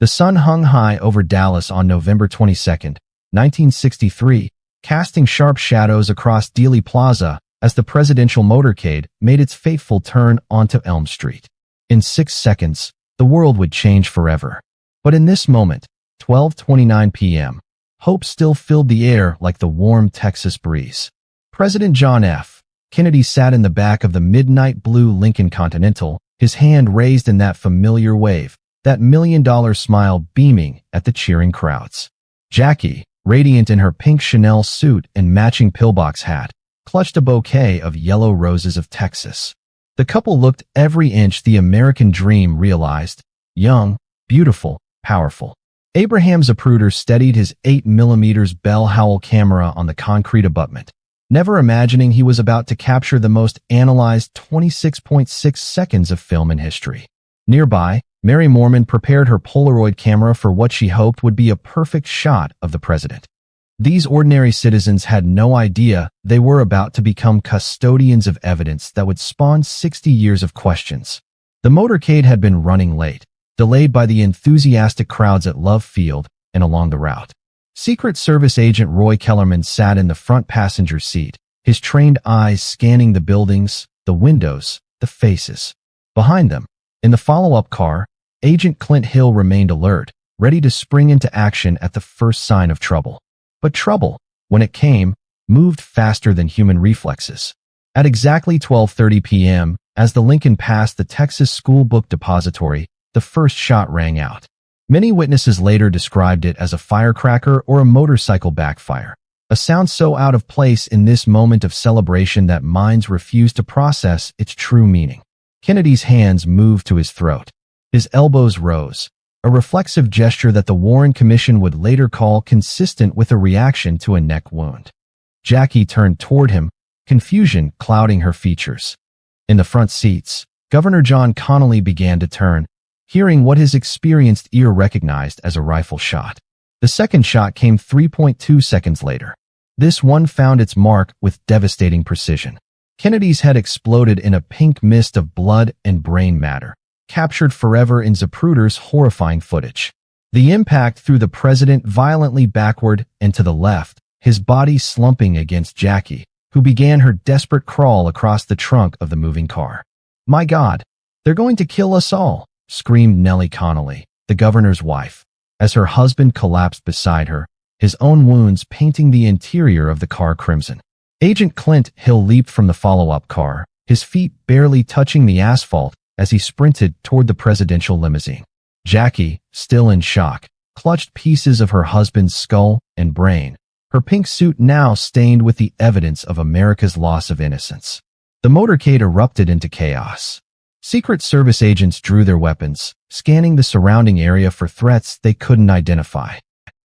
The sun hung high over Dallas on November 22, 1963, casting sharp shadows across Dealey Plaza as the presidential motorcade made its fateful turn onto Elm Street. In 6 seconds, the world would change forever. But in this moment, 12:29 p.m., hope still filled the air like the warm Texas breeze. President John F. Kennedy sat in the back of the midnight blue Lincoln Continental, his hand raised in that familiar wave, that million-dollar smile beaming at the cheering crowds. Jackie, radiant in her pink Chanel suit and matching pillbox hat, clutched a bouquet of yellow roses of Texas. The couple looked every inch the American dream realized: young, beautiful, powerful. Abraham Zapruder steadied his 8mm Bell Howell camera on the concrete abutment, never imagining he was about to capture the most analyzed 26.6 seconds of film in history. Nearby, Mary Mormon prepared her Polaroid camera for what she hoped would be a perfect shot of the president. These ordinary citizens had no idea they were about to become custodians of evidence that would spawn 60 years of questions. The motorcade had been running late, delayed by the enthusiastic crowds at Love Field and along the route. Secret Service agent Roy Kellerman sat in the front passenger seat, his trained eyes scanning the buildings, the windows, the faces. Behind them, in the follow-up car, Agent Clint Hill remained alert, ready to spring into action at the first sign of trouble. But trouble, when it came, moved faster than human reflexes. At exactly 12:30 p.m., as the Lincoln passed the Texas School Book Depository, the first shot rang out. Many witnesses later described it as a firecracker or a motorcycle backfire, a sound so out of place in this moment of celebration that minds refused to process its true meaning. Kennedy's hands moved to his throat. His elbows rose, a reflexive gesture that the Warren Commission would later call consistent with a reaction to a neck wound. Jackie turned toward him, confusion clouding her features. In the front seats, Governor John Connally began to turn, hearing what his experienced ear recognized as a rifle shot. The second shot came 3.2 seconds later. This one found its mark with devastating precision. Kennedy's head exploded in a pink mist of blood and brain matter, captured forever in Zapruder's horrifying footage. The impact threw the president violently backward and to the left, his body slumping against Jackie, who began her desperate crawl across the trunk of the moving car. "My God, they're going to kill us all," screamed Nellie Connally, the governor's wife, as her husband collapsed beside her, his own wounds painting the interior of the car crimson. Agent Clint Hill leaped from the follow-up car, his feet barely touching the asphalt as he sprinted toward the presidential limousine. Jackie, still in shock, clutched pieces of her husband's skull and brain, her pink suit now stained with the evidence of America's loss of innocence. The motorcade erupted into chaos. Secret Service agents drew their weapons, scanning the surrounding area for threats they couldn't identify.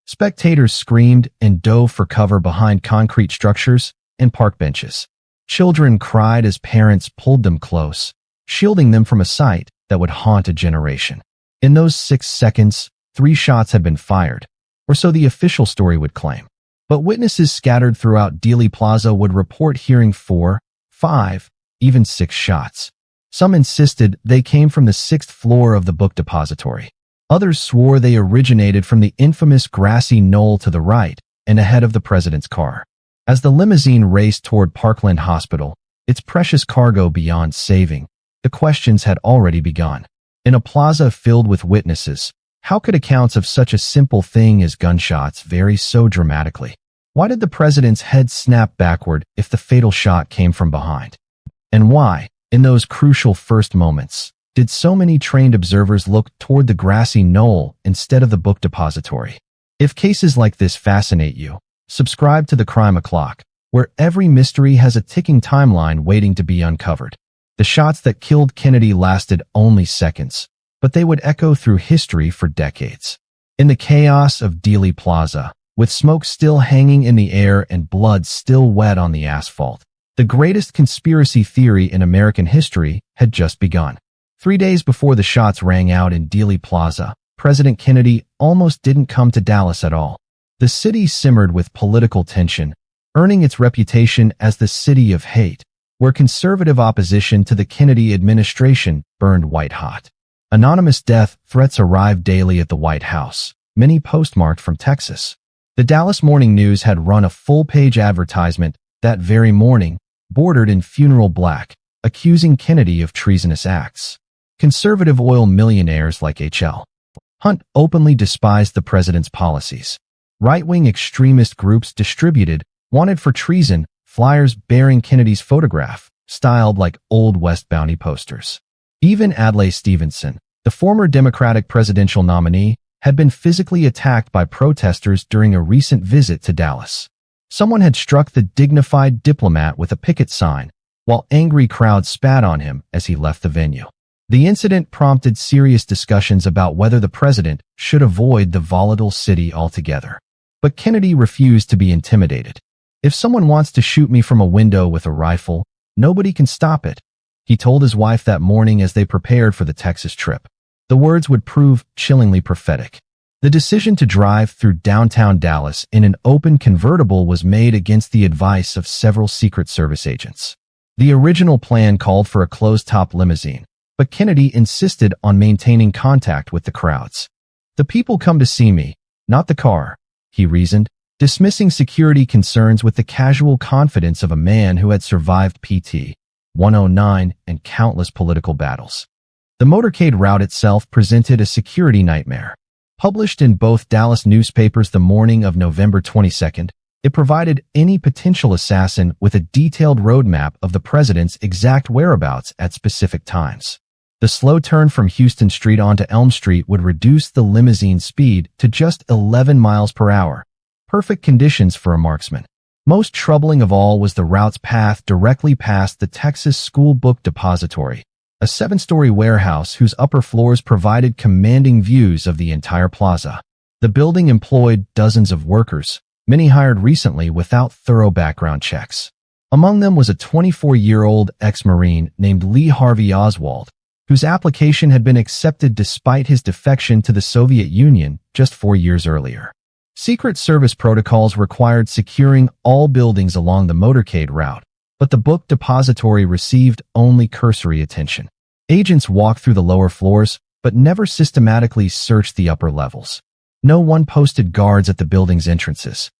Spectators screamed and dove for cover behind concrete structures and park benches. Children cried as parents pulled them close, shielding them from a sight that would haunt a generation. In those 6 seconds, 3 shots had been fired, or so the official story would claim. But witnesses scattered throughout Dealey Plaza would report hearing 4, 5, even 6 shots. Some insisted they came from the 6th floor of the book depository. Others swore they originated from the infamous grassy knoll to the right and ahead of the president's car. As the limousine raced toward Parkland Hospital, its precious cargo beyond saving, the questions had already begun. In a plaza filled with witnesses, how could accounts of such a simple thing as gunshots vary so dramatically? Why did the president's head snap backward if the fatal shot came from behind? And why, in those crucial first moments, did so many trained observers look toward the grassy knoll instead of the book depository? If cases like this fascinate you, subscribe to the Crime O'Clock, where every mystery has a ticking timeline waiting to be uncovered. The shots that killed Kennedy lasted only seconds, but they would echo through history for decades. In the chaos of Dealey Plaza, with smoke still hanging in the air and blood still wet on the asphalt, the greatest conspiracy theory in American history had just begun. 3 days before the shots rang out in Dealey Plaza, President Kennedy almost didn't come to Dallas at all. The city simmered with political tension, earning its reputation as the City of Hate, where conservative opposition to the Kennedy administration burned white hot. Anonymous death threats arrived daily at the White House, many postmarked from Texas. The Dallas Morning News had run a full-page advertisement that very morning, bordered in funeral black, accusing Kennedy of treasonous acts. Conservative oil millionaires like H.L. Hunt openly despised the president's policies. Right-wing extremist groups distributed "wanted for treason" flyers bearing Kennedy's photograph, styled like Old West bounty posters. Even Adlai Stevenson, the former Democratic presidential nominee, had been physically attacked by protesters during a recent visit to Dallas. Someone had struck the dignified diplomat with a picket sign, while angry crowds spat on him as he left the venue. The incident prompted serious discussions about whether the president should avoid the volatile city altogether. But Kennedy refused to be intimidated. "If someone wants to shoot me from a window with a rifle, nobody can stop it," he told his wife that morning as they prepared for the Texas trip. The words would prove chillingly prophetic. The decision to drive through downtown Dallas in an open convertible was made against the advice of several Secret Service agents. The original plan called for a closed-top limousine, but Kennedy insisted on maintaining contact with the crowds. "The people come to see me, not the car," he reasoned, dismissing security concerns with the casual confidence of a man who had survived PT 109 and countless political battles. The motorcade route itself presented a security nightmare. Published in both Dallas newspapers the morning of November 22nd, it provided any potential assassin with a detailed roadmap of the president's exact whereabouts at specific times. The slow turn from Houston Street onto Elm Street would reduce the limousine's speed to just 11 miles per hour. Perfect conditions for a marksman. Most troubling of all was the route's path directly past the Texas School Book Depository, a 7-story warehouse whose upper floors provided commanding views of the entire plaza. The building employed dozens of workers, many hired recently without thorough background checks. Among them was a 24-year-old ex-Marine named Lee Harvey Oswald, whose application had been accepted despite his defection to the Soviet Union just 4 years earlier. Secret Service protocols required securing all buildings along the motorcade route, but the book depository received only cursory attention. Agents walked through the lower floors, but never systematically searched the upper levels. No one posted guards at the building's entrances.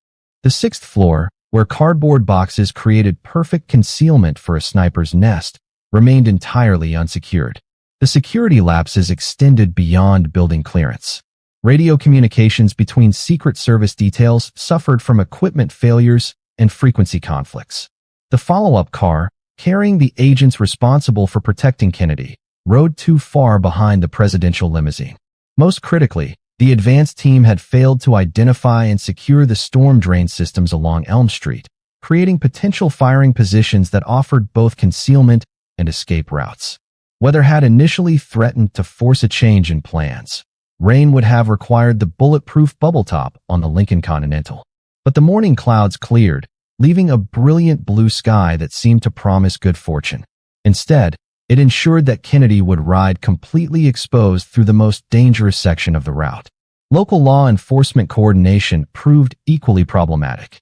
The 6th floor, where cardboard boxes created perfect concealment for a sniper's nest, remained entirely unsecured. The security lapses extended beyond building clearance. Radio communications between Secret Service details suffered from equipment failures and frequency conflicts. The follow-up car, carrying the agents responsible for protecting Kennedy, rode too far behind the presidential limousine. Most critically, the advance team had failed to identify and secure the storm drain systems along Elm Street, creating potential firing positions that offered both concealment and escape routes. Weather had initially threatened to force a change in plans. Rain would have required the bulletproof bubble top on the Lincoln Continental. But the morning clouds cleared, leaving a brilliant blue sky that seemed to promise good fortune. Instead, it ensured that Kennedy would ride completely exposed through the most dangerous section of the route. Local law enforcement coordination proved equally problematic.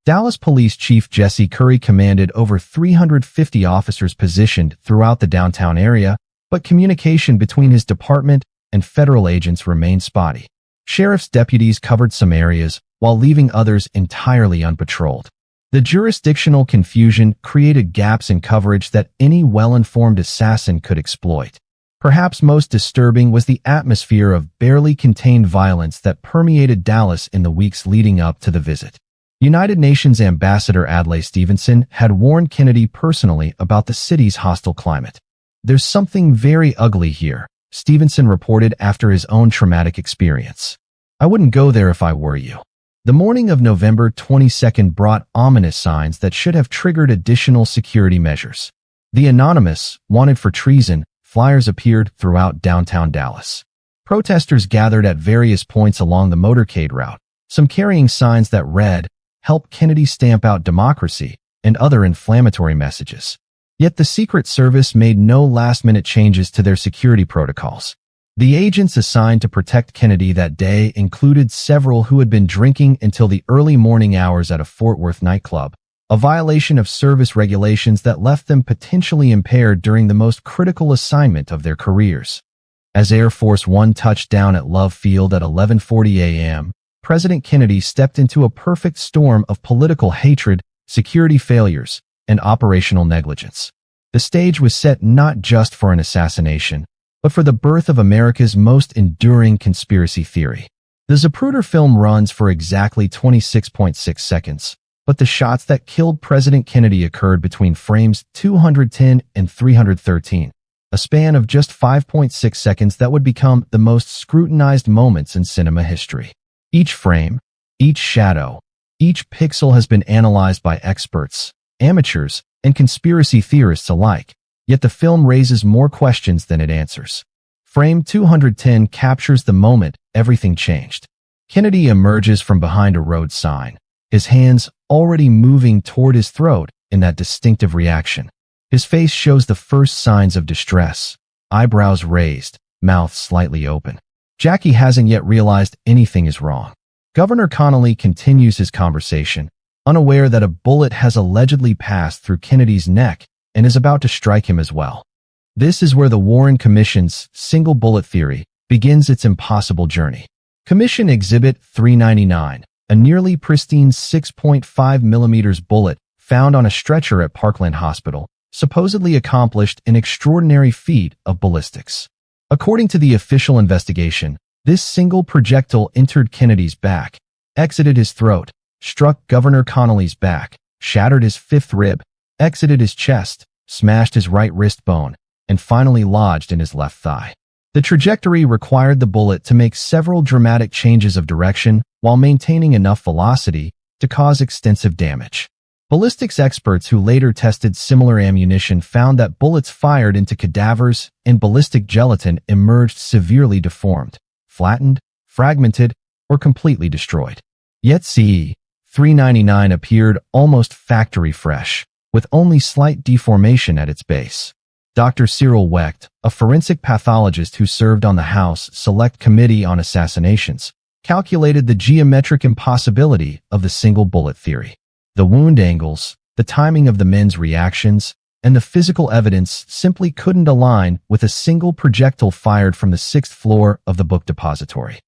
Dallas Police Chief Jesse Curry commanded over 350 officers positioned throughout the downtown area, but communication between his department and federal agents remained spotty. Sheriff's deputies covered some areas, while leaving others entirely unpatrolled. The jurisdictional confusion created gaps in coverage that any well-informed assassin could exploit. Perhaps most disturbing was the atmosphere of barely contained violence that permeated Dallas in the weeks leading up to the visit. United Nations Ambassador Adlai Stevenson had warned Kennedy personally about the city's hostile climate. "There's something very ugly here," Stevenson reported after his own traumatic experience. "I wouldn't go there if I were you." The morning of November 22nd brought ominous signs that should have triggered additional security measures. The anonymous, wanted for treason, flyers appeared throughout downtown Dallas. Protesters gathered at various points along the motorcade route, some carrying signs that read, "Help Kennedy stamp out democracy," and other inflammatory messages. Yet the Secret Service made no last-minute changes to their security protocols. The agents assigned to protect Kennedy that day included several who had been drinking until the early morning hours at a Fort Worth nightclub, a violation of service regulations that left them potentially impaired during the most critical assignment of their careers. As Air Force One touched down at Love Field at 11:40 a.m., President Kennedy stepped into a perfect storm of political hatred, security failures, and operational negligence. The stage was set not just for an assassination, but for the birth of America's most enduring conspiracy theory. The Zapruder film runs for exactly 26.6 seconds, but the shots that killed President Kennedy occurred between frames 210 and 313, a span of just 5.6 seconds that would become the most scrutinized moments in cinema history. Each frame, each shadow, each pixel has been analyzed by experts, amateurs, and conspiracy theorists alike, yet the film raises more questions than it answers. Frame 210 captures the moment everything changed. Kennedy emerges from behind a road sign, his hands already moving toward his throat in that distinctive reaction. His face shows the first signs of distress, eyebrows raised, mouth slightly open. Jackie hasn't yet realized anything is wrong. Governor Connolly continues his conversation, unaware that a bullet has allegedly passed through Kennedy's neck and is about to strike him as well. This is where the Warren Commission's single bullet theory begins its impossible journey. Commission Exhibit 399, a nearly pristine 6.5 millimeters bullet found on a stretcher at Parkland Hospital, supposedly accomplished an extraordinary feat of ballistics. According to the official investigation, this single projectile entered Kennedy's back, exited his throat, struck Governor Connolly's back, shattered his fifth rib, exited his chest, smashed his right wrist bone, and finally lodged in his left thigh. The trajectory required the bullet to make several dramatic changes of direction while maintaining enough velocity to cause extensive damage. Ballistics experts who later tested similar ammunition found that bullets fired into cadavers and ballistic gelatin emerged severely deformed, flattened, fragmented, or completely destroyed. Yet CE-399 appeared almost factory fresh, with only slight deformation at its base. Dr. Cyril Wecht, a forensic pathologist who served on the House Select Committee on Assassinations, calculated the geometric impossibility of the single bullet theory. The wound angles, the timing of the men's reactions, and the physical evidence simply couldn't align with a single projectile fired from the 6th floor of the book depository.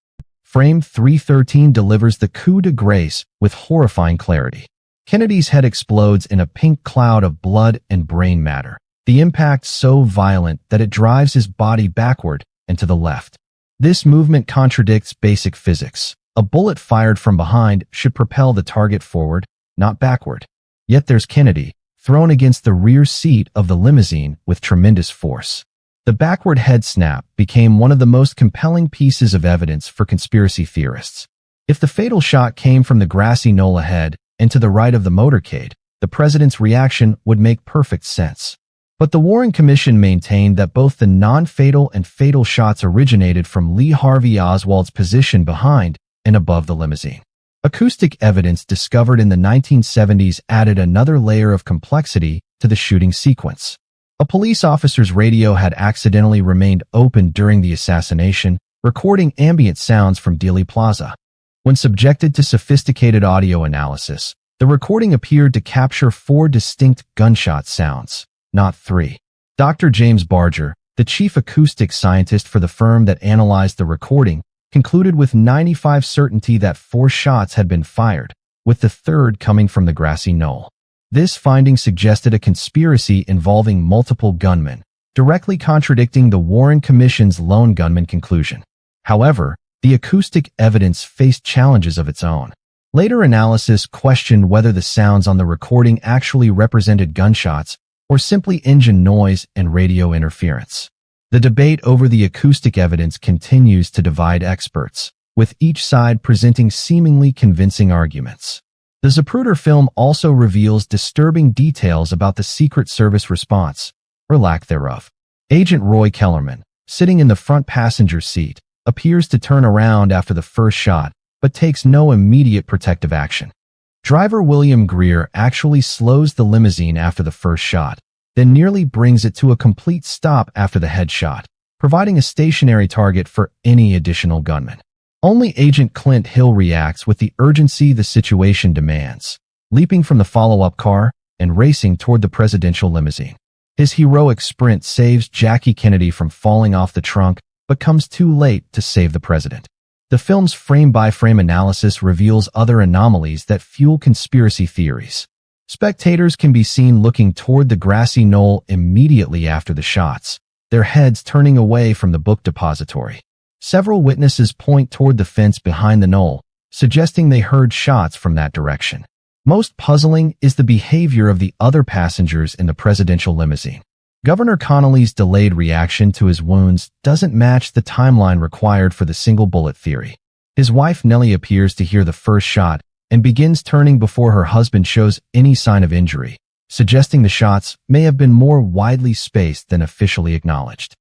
Frame 313 delivers the coup de grace with horrifying clarity. Kennedy's head explodes in a pink cloud of blood and brain matter, the impact so violent that it drives his body backward and to the left. This movement contradicts basic physics. A bullet fired from behind should propel the target forward, not backward. Yet there's Kennedy, thrown against the rear seat of the limousine with tremendous force. The backward head snap became one of the most compelling pieces of evidence for conspiracy theorists. If the fatal shot came from the grassy knoll ahead and to the right of the motorcade, the president's reaction would make perfect sense. But the Warren Commission maintained that both the non-fatal and fatal shots originated from Lee Harvey Oswald's position behind and above the limousine. Acoustic evidence discovered in the 1970s added another layer of complexity to the shooting sequence. A police officer's radio had accidentally remained open during the assassination, recording ambient sounds from Dealey Plaza. When subjected to sophisticated audio analysis, the recording appeared to capture 4 distinct gunshot sounds, not 3. Dr. James Barger, the chief acoustic scientist for the firm that analyzed the recording, concluded with 95% certainty that 4 shots had been fired, with the third coming from the grassy knoll. This finding suggested a conspiracy involving multiple gunmen, directly contradicting the Warren Commission's lone gunman conclusion. However, the acoustic evidence faced challenges of its own. Later analysis questioned whether the sounds on the recording actually represented gunshots or simply engine noise and radio interference. The debate over the acoustic evidence continues to divide experts, with each side presenting seemingly convincing arguments. The Zapruder film also reveals disturbing details about the Secret Service response, or lack thereof. Agent Roy Kellerman, sitting in the front passenger seat, appears to turn around after the first shot, but takes no immediate protective action. Driver William Greer actually slows the limousine after the first shot, then nearly brings it to a complete stop after the headshot, providing a stationary target for any additional gunman. Only Agent Clint Hill reacts with the urgency the situation demands, leaping from the follow-up car and racing toward the presidential limousine. His heroic sprint saves Jackie Kennedy from falling off the trunk, but comes too late to save the president. The film's frame-by-frame analysis reveals other anomalies that fuel conspiracy theories. Spectators can be seen looking toward the grassy knoll immediately after the shots, their heads turning away from the book depository. Several witnesses point toward the fence behind the knoll, suggesting they heard shots from that direction. Most puzzling is the behavior of the other passengers in the presidential limousine. Governor Connolly's delayed reaction to his wounds doesn't match the timeline required for the single bullet theory. His wife Nellie appears to hear the first shot and begins turning before her husband shows any sign of injury, suggesting the shots may have been more widely spaced than officially acknowledged.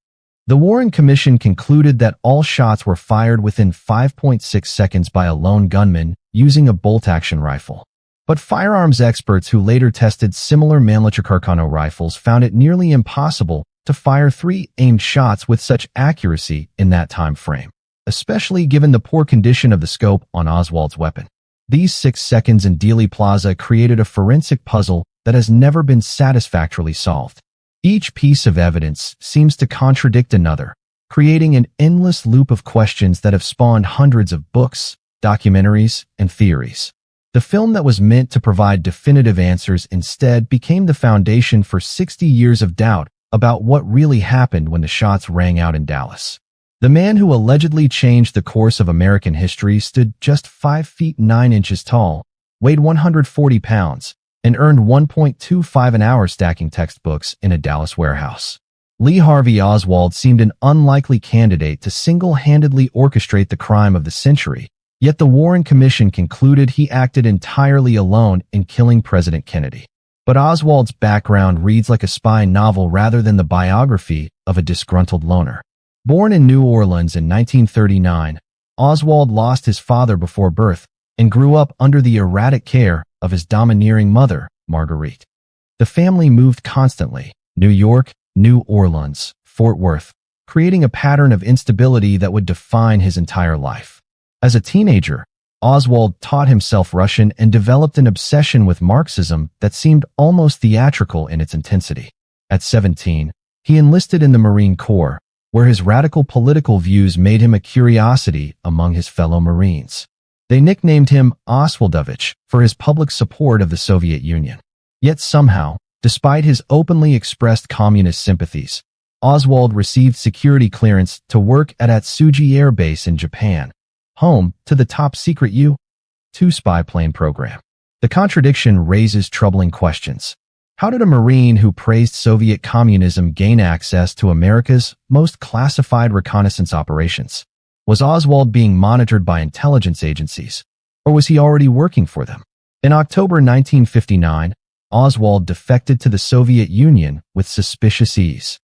The Warren Commission concluded that all shots were fired within 5.6 seconds by a lone gunman using a bolt-action rifle. But firearms experts who later tested similar Mannlicher Carcano rifles found it nearly impossible to fire 3 aimed shots with such accuracy in that time frame, especially given the poor condition of the scope on Oswald's weapon. These 6 seconds in Dealey Plaza created a forensic puzzle that has never been satisfactorily solved. Each piece of evidence seems to contradict another, creating an endless loop of questions that have spawned hundreds of books, documentaries, and theories. The film that was meant to provide definitive answers instead became the foundation for 60 years of doubt about what really happened when the shots rang out in Dallas. The man who allegedly changed the course of American history stood just 5 feet 9 inches tall, weighed 140 pounds, and earned $1.25 an hour stacking textbooks in a Dallas warehouse. Lee Harvey Oswald seemed an unlikely candidate to single-handedly orchestrate the crime of the century, yet the Warren Commission concluded he acted entirely alone in killing President Kennedy. But Oswald's background reads like a spy novel rather than the biography of a disgruntled loner. Born in New Orleans in 1939, Oswald lost his father before birth and grew up under the erratic care of his domineering mother, Marguerite. The family moved constantly: New York, New Orleans, Fort Worth, creating a pattern of instability that would define his entire life. As a teenager, Oswald taught himself Russian and developed an obsession with Marxism that seemed almost theatrical in its intensity. At 17, he enlisted in the Marine Corps, where his radical political views made him a curiosity among his fellow Marines. They nicknamed him Oswaldovich for his public support of the Soviet Union. Yet somehow, despite his openly expressed communist sympathies, Oswald received security clearance to work at Atsugi Air Base in Japan, home to the top-secret U-2 spy plane program. The contradiction raises troubling questions. How did a Marine who praised Soviet communism gain access to America's most classified reconnaissance operations? Was Oswald being monitored by intelligence agencies, or was he already working for them? In October 1959, Oswald defected to the Soviet Union with suspicious ease.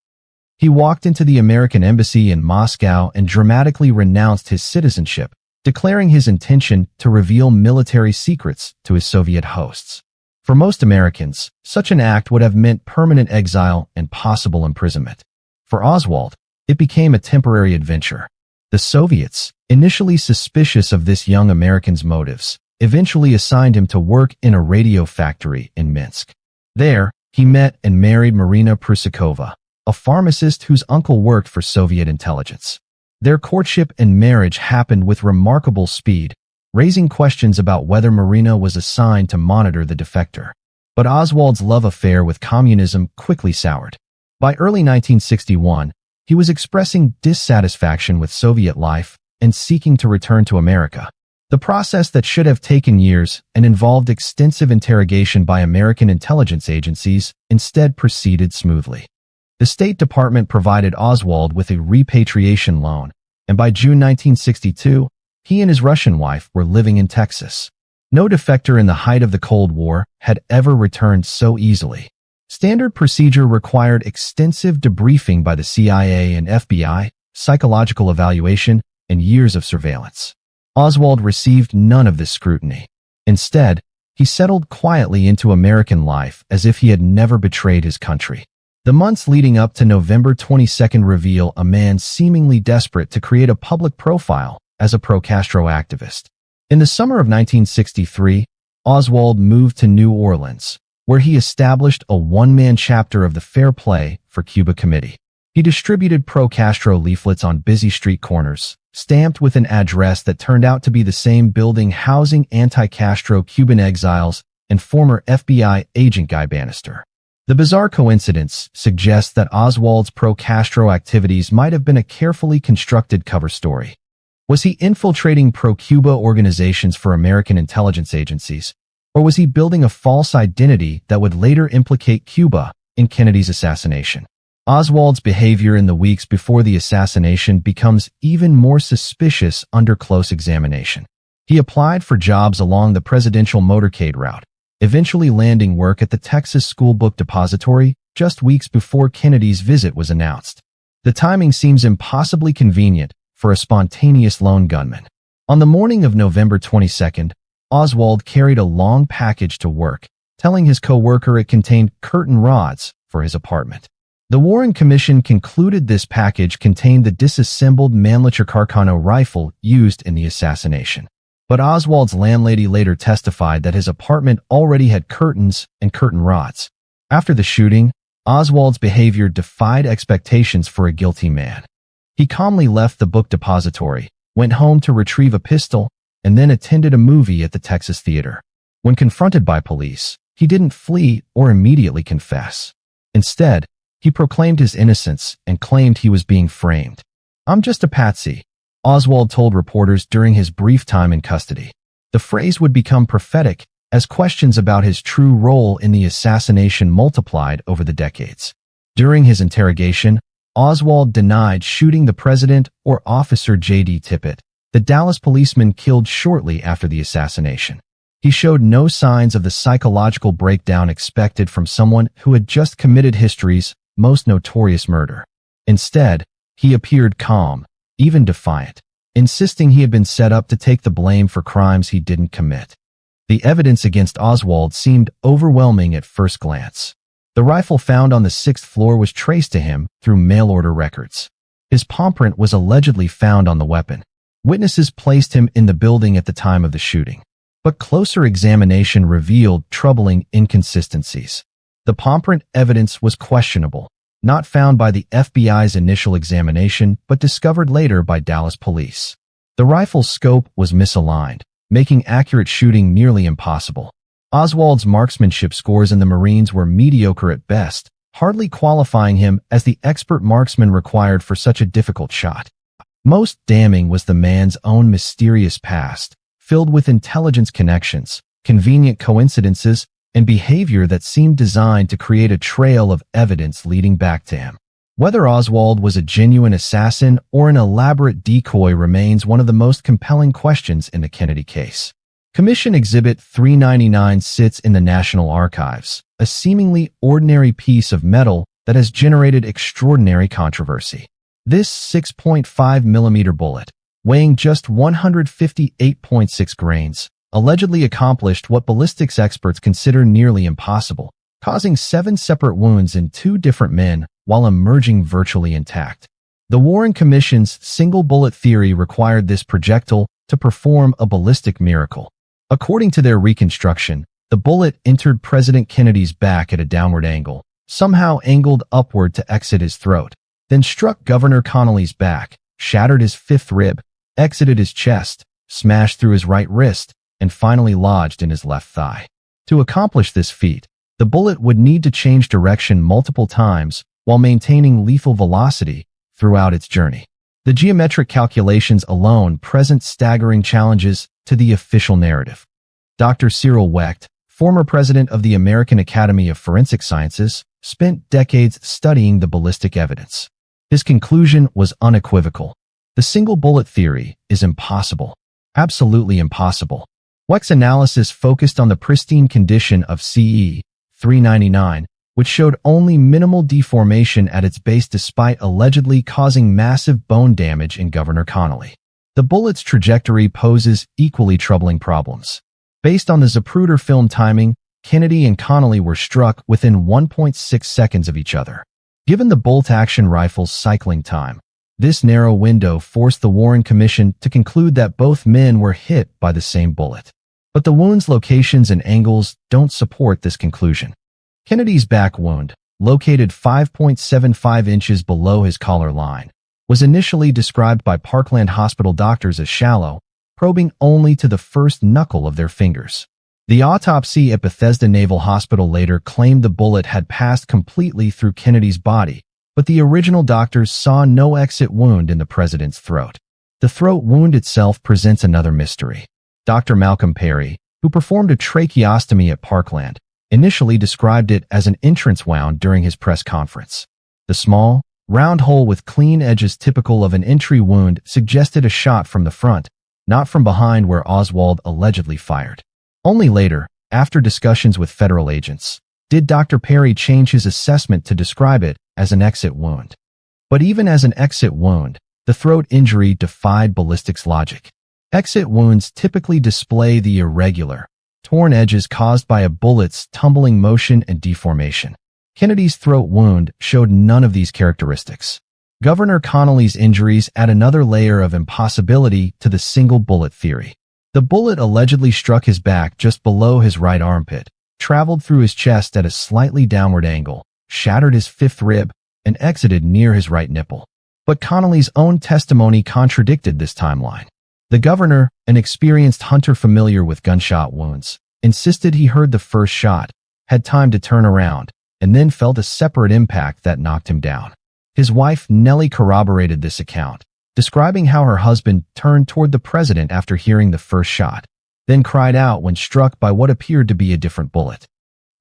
He walked into the American embassy in Moscow and dramatically renounced his citizenship, declaring his intention to reveal military secrets to his Soviet hosts. For most Americans, such an act would have meant permanent exile and possible imprisonment. For Oswald, it became a temporary adventure. The Soviets, initially suspicious of this young American's motives, eventually assigned him to work in a radio factory in Minsk. There, he met and married Marina Prusakova, a pharmacist whose uncle worked for Soviet intelligence. Their courtship and marriage happened with remarkable speed, raising questions about whether Marina was assigned to monitor the defector. But Oswald's love affair with communism quickly soured. By early 1961, he was expressing dissatisfaction with Soviet life and seeking to return to America. The process that should have taken years and involved extensive interrogation by American intelligence agencies instead proceeded smoothly. The State Department provided Oswald with a repatriation loan, and by June 1962, he and his Russian wife were living in Texas. No defector in the height of the Cold War had ever returned so easily. Standard procedure required extensive debriefing by the CIA and FBI, psychological evaluation, and years of surveillance. Oswald received none of this scrutiny. Instead, he settled quietly into American life as if he had never betrayed his country. The months leading up to November 22nd reveal a man seemingly desperate to create a public profile as a pro-Castro activist. In the summer of 1963, Oswald moved to New Orleans, where he established a one-man chapter of the Fair Play for Cuba Committee. He distributed pro-Castro leaflets on busy street corners, stamped with an address that turned out to be the same building housing anti-Castro Cuban exiles and former FBI agent Guy Bannister. The bizarre coincidence suggests that Oswald's pro-Castro activities might have been a carefully constructed cover story. Was he infiltrating pro-Cuba organizations for American intelligence agencies, or was he building a false identity that would later implicate Cuba in Kennedy's assassination? Oswald's behavior in the weeks before the assassination becomes even more suspicious under close examination. He applied for jobs along the presidential motorcade route, eventually landing work at the Texas School Book Depository just weeks before Kennedy's visit was announced. The timing seems impossibly convenient for a spontaneous lone gunman. On the morning of November 22nd, Oswald carried a long package to work, telling his co-worker it contained curtain rods for his apartment. The Warren Commission concluded this package contained the disassembled Mannlicher Carcano rifle used in the assassination. But Oswald's landlady later testified that his apartment already had curtains and curtain rods. After the shooting, Oswald's behavior defied expectations for a guilty man. He calmly left the book depository, went home to retrieve a pistol, and then attended a movie at the Texas Theater. When confronted by police, he didn't flee or immediately confess. Instead, he proclaimed his innocence and claimed he was being framed. "I'm just a patsy," Oswald told reporters during his brief time in custody. The phrase would become prophetic as questions about his true role in the assassination multiplied over the decades. During his interrogation, Oswald denied shooting the president or Officer J.D. Tippit, the Dallas policeman killed shortly after the assassination. He showed no signs of the psychological breakdown expected from someone who had just committed history's most notorious murder. Instead, he appeared calm, even defiant, insisting he had been set up to take the blame for crimes he didn't commit. The evidence against Oswald seemed overwhelming at first glance. The rifle found on the 6th floor was traced to him through mail-order records. His palm print was allegedly found on the weapon. Witnesses placed him in the building at the time of the shooting. But closer examination revealed troubling inconsistencies. The palm print evidence was questionable, not found by the FBI's initial examination, but discovered later by Dallas police. The rifle's scope was misaligned, making accurate shooting nearly impossible. Oswald's marksmanship scores in the Marines were mediocre at best, hardly qualifying him as the expert marksman required for such a difficult shot. Most damning was the man's own mysterious past, filled with intelligence connections, convenient coincidences, and behavior that seemed designed to create a trail of evidence leading back to him. Whether Oswald was a genuine assassin or an elaborate decoy remains one of the most compelling questions in the Kennedy case. Commission Exhibit 399 sits in the National Archives, a seemingly ordinary piece of metal that has generated extraordinary controversy. This 6.5mm bullet, weighing just 158.6 grains, allegedly accomplished what ballistics experts consider nearly impossible, causing 7 separate wounds in 2 different men while emerging virtually intact. The Warren Commission's single-bullet theory required this projectile to perform a ballistic miracle. According to their reconstruction, the bullet entered President Kennedy's back at a downward angle, somehow angled upward to exit his throat, then struck Governor Connolly's back, shattered his 5th rib, exited his chest, smashed through his right wrist, and finally lodged in his left thigh. To accomplish this feat, the bullet would need to change direction multiple times while maintaining lethal velocity throughout its journey. The geometric calculations alone present staggering challenges to the official narrative. Dr. Cyril Wecht, former president of the American Academy of Forensic Sciences, spent decades studying the ballistic evidence. His conclusion was unequivocal. The single bullet theory is impossible. Absolutely impossible. Wecht's analysis focused on the pristine condition of CE 399, which showed only minimal deformation at its base despite allegedly causing massive bone damage in Governor Connolly. The bullet's trajectory poses equally troubling problems. Based on the Zapruder film timing, Kennedy and Connolly were struck within 1.6 seconds of each other. Given the bolt-action rifle's cycling time, this narrow window forced the Warren Commission to conclude that both men were hit by the same bullet. But the wound's locations and angles don't support this conclusion. Kennedy's back wound, located 5.75 inches below his collar line, was initially described by Parkland Hospital doctors as shallow, probing only to the first knuckle of their fingers. The autopsy at Bethesda Naval Hospital later claimed the bullet had passed completely through Kennedy's body, but the original doctors saw no exit wound in the president's throat. The throat wound itself presents another mystery. Dr. Malcolm Perry, who performed a tracheostomy at Parkland, initially described it as an entrance wound during his press conference. The small, round hole with clean edges typical of an entry wound suggested a shot from the front, not from behind where Oswald allegedly fired. Only later, after discussions with federal agents, did Dr. Perry change his assessment to describe it as an exit wound. But even as an exit wound, the throat injury defied ballistics logic. Exit wounds typically display the irregular, torn edges caused by a bullet's tumbling motion and deformation. Kennedy's throat wound showed none of these characteristics. Governor Connolly's injuries add another layer of impossibility to the single bullet theory. The bullet allegedly struck his back just below his right armpit, traveled through his chest at a slightly downward angle, shattered his fifth rib, and exited near his right nipple. But Connolly's own testimony contradicted this timeline. The governor, an experienced hunter familiar with gunshot wounds, insisted he heard the first shot, had time to turn around, and then felt a separate impact that knocked him down. His wife, Nellie, corroborated this account, describing how her husband turned toward the president after hearing the first shot, then cried out when struck by what appeared to be a different bullet.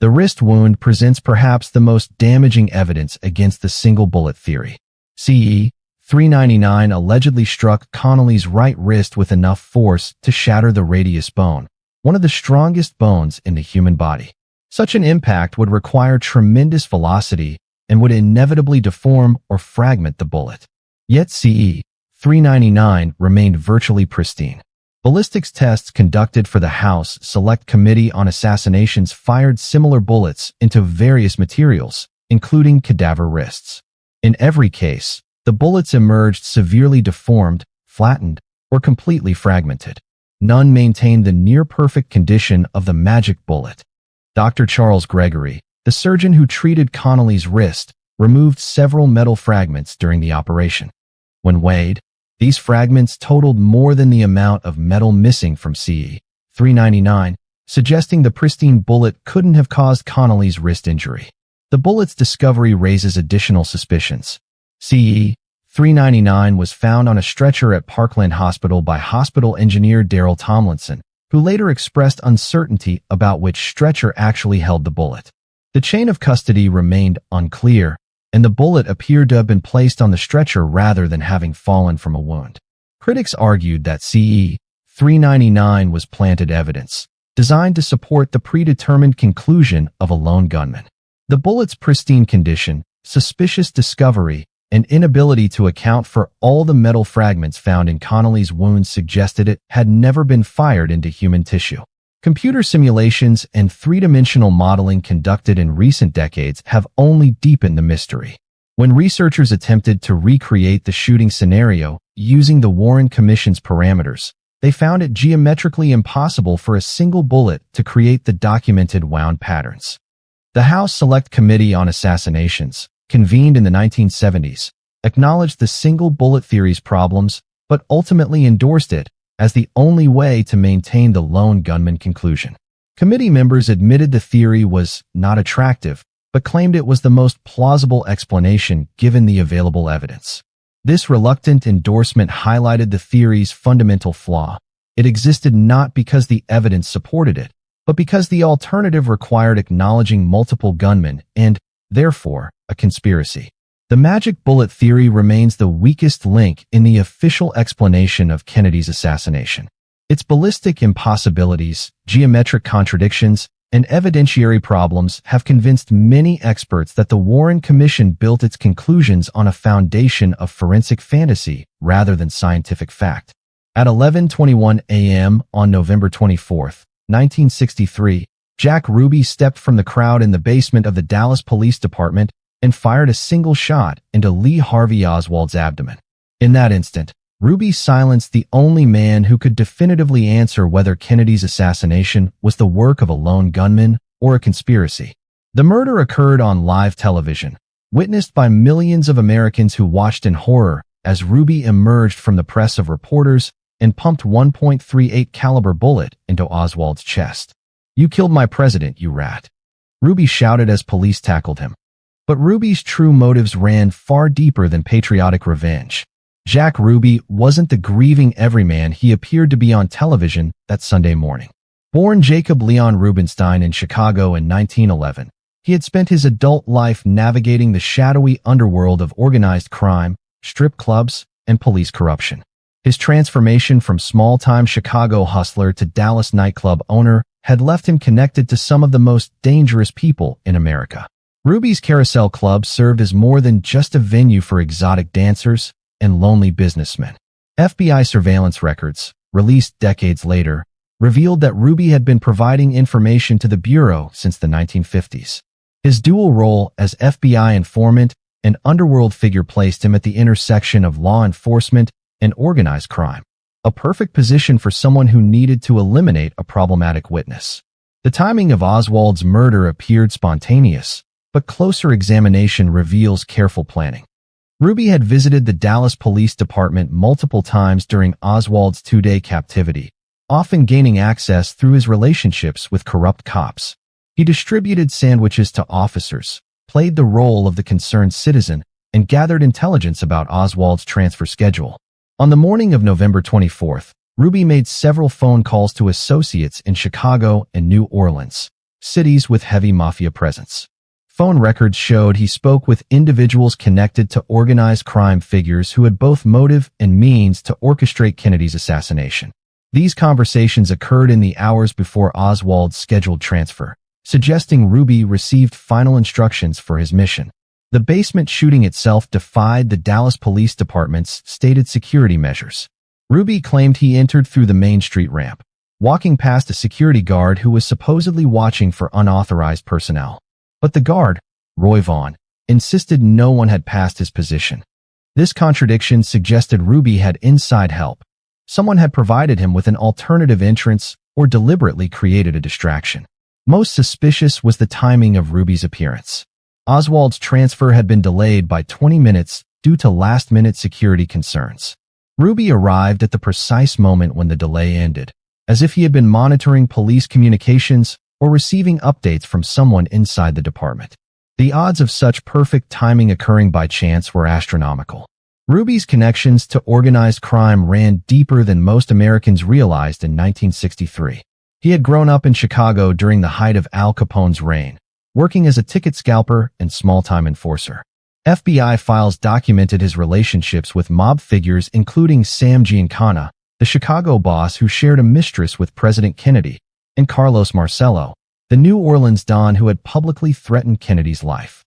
The wrist wound presents perhaps the most damaging evidence against the single bullet theory. CE 399 allegedly struck Connolly's right wrist with enough force to shatter the radius bone, one of the strongest bones in the human body. Such an impact would require tremendous velocity and would inevitably deform or fragment the bullet. Yet CE 399 remained virtually pristine. Ballistics tests conducted for the House Select Committee on Assassinations fired similar bullets into various materials, including cadaver wrists. In every case, the bullets emerged severely deformed, flattened, or completely fragmented. None maintained the near-perfect condition of the magic bullet. Dr. Charles Gregory, the surgeon who treated Connolly's wrist, removed several metal fragments during the operation. When weighed, these fragments totaled more than the amount of metal missing from CE 399, suggesting the pristine bullet couldn't have caused Connolly's wrist injury. The bullet's discovery raises additional suspicions. CE 399 was found on a stretcher at Parkland Hospital by hospital engineer Darrell Tomlinson, who later expressed uncertainty about which stretcher actually held the bullet. The chain of custody remained unclear, and the bullet appeared to have been placed on the stretcher rather than having fallen from a wound. Critics argued that CE 399 was planted evidence, designed to support the predetermined conclusion of a lone gunman. The bullet's pristine condition, suspicious discovery, and inability to account for all the metal fragments found in Connolly's wounds suggested it had never been fired into human tissue. Computer simulations and three-dimensional modeling conducted in recent decades have only deepened the mystery. When researchers attempted to recreate the shooting scenario using the Warren Commission's parameters, they found it geometrically impossible for a single bullet to create the documented wound patterns. The House Select Committee on Assassinations, convened in the 1970s, acknowledged the single bullet theory's problems, but ultimately endorsed it as the only way to maintain the lone gunman conclusion. Committee members admitted the theory was not attractive, but claimed it was the most plausible explanation given the available evidence. This reluctant endorsement highlighted the theory's fundamental flaw. It existed not because the evidence supported it, but because the alternative required acknowledging multiple gunmen and, therefore, a conspiracy. The magic bullet theory remains the weakest link in the official explanation of Kennedy's assassination. Its ballistic impossibilities, geometric contradictions, and evidentiary problems have convinced many experts that the Warren Commission built its conclusions on a foundation of forensic fantasy rather than scientific fact. At 11:21 a.m. on November 24, 1963, Jack Ruby stepped from the crowd in the basement of the Dallas Police Department and fired a single shot into Lee Harvey Oswald's abdomen. In that instant, Ruby silenced the only man who could definitively answer whether Kennedy's assassination was the work of a lone gunman or a conspiracy. The murder occurred on live television, witnessed by millions of Americans who watched in horror as Ruby emerged from the press of reporters and pumped 1.38 caliber bullet into Oswald's chest. "You killed my president, you rat," Ruby shouted as police tackled him. But Ruby's true motives ran far deeper than patriotic revenge. Jack Ruby wasn't the grieving everyman he appeared to be on television that Sunday morning. Born Jacob Leon Rubenstein in Chicago in 1911, he had spent his adult life navigating the shadowy underworld of organized crime, strip clubs, and police corruption. His transformation from small-time Chicago hustler to Dallas nightclub owner had left him connected to some of the most dangerous people in America. Ruby's Carousel Club served as more than just a venue for exotic dancers and lonely businessmen. FBI surveillance records, released decades later, revealed that Ruby had been providing information to the Bureau since the 1950s. His dual role as FBI informant and underworld figure placed him at the intersection of law enforcement and organized crime, a perfect position for someone who needed to eliminate a problematic witness. The timing of Oswald's murder appeared spontaneous, but closer examination reveals careful planning. Ruby had visited the Dallas Police Department multiple times during Oswald's two-day captivity, often gaining access through his relationships with corrupt cops. He distributed sandwiches to officers, played the role of the concerned citizen, and gathered intelligence about Oswald's transfer schedule. On the morning of November 24th, Ruby made several phone calls to associates in Chicago and New Orleans, cities with heavy Mafia presence. Phone records showed he spoke with individuals connected to organized crime figures who had both motive and means to orchestrate Kennedy's assassination. These conversations occurred in the hours before Oswald's scheduled transfer, suggesting Ruby received final instructions for his mission. The basement shooting itself defied the Dallas Police Department's stated security measures. Ruby claimed he entered through the Main Street ramp, walking past a security guard who was supposedly watching for unauthorized personnel. But the guard, Roy Vaughn, insisted no one had passed his position. This contradiction suggested Ruby had inside help. Someone had provided him with an alternative entrance or deliberately created a distraction. Most suspicious was the timing of Ruby's appearance. Oswald's transfer had been delayed by 20 minutes due to last-minute security concerns. Ruby arrived at the precise moment when the delay ended, as if he had been monitoring police communications or receiving updates from someone inside the department. The odds of such perfect timing occurring by chance were astronomical. Ruby's connections to organized crime ran deeper than most Americans realized in 1963. He had grown up in Chicago during the height of Al Capone's reign, working as a ticket scalper and small-time enforcer. FBI files documented his relationships with mob figures including Sam Giancana, the Chicago boss who shared a mistress with President Kennedy, and Carlos Marcello, the New Orleans Don who had publicly threatened Kennedy's life.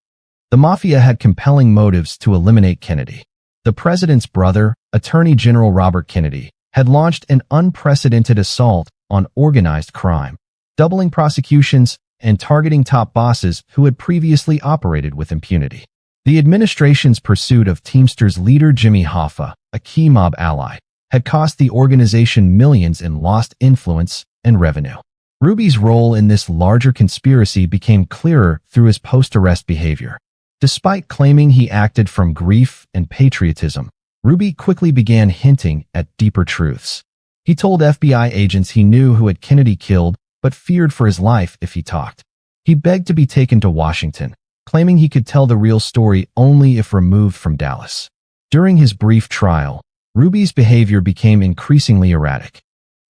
The Mafia had compelling motives to eliminate Kennedy. The president's brother, Attorney General Robert Kennedy, had launched an unprecedented assault on organized crime, doubling prosecutions and targeting top bosses who had previously operated with impunity. The administration's pursuit of Teamsters leader Jimmy Hoffa, a key mob ally, had cost the organization millions in lost influence and revenue. Ruby's role in this larger conspiracy became clearer through his post-arrest behavior. Despite claiming he acted from grief and patriotism, Ruby quickly began hinting at deeper truths. He told FBI agents he knew who had Kennedy killed, but feared for his life if he talked. He begged to be taken to Washington, claiming he could tell the real story only if removed from Dallas. During his brief trial, Ruby's behavior became increasingly erratic.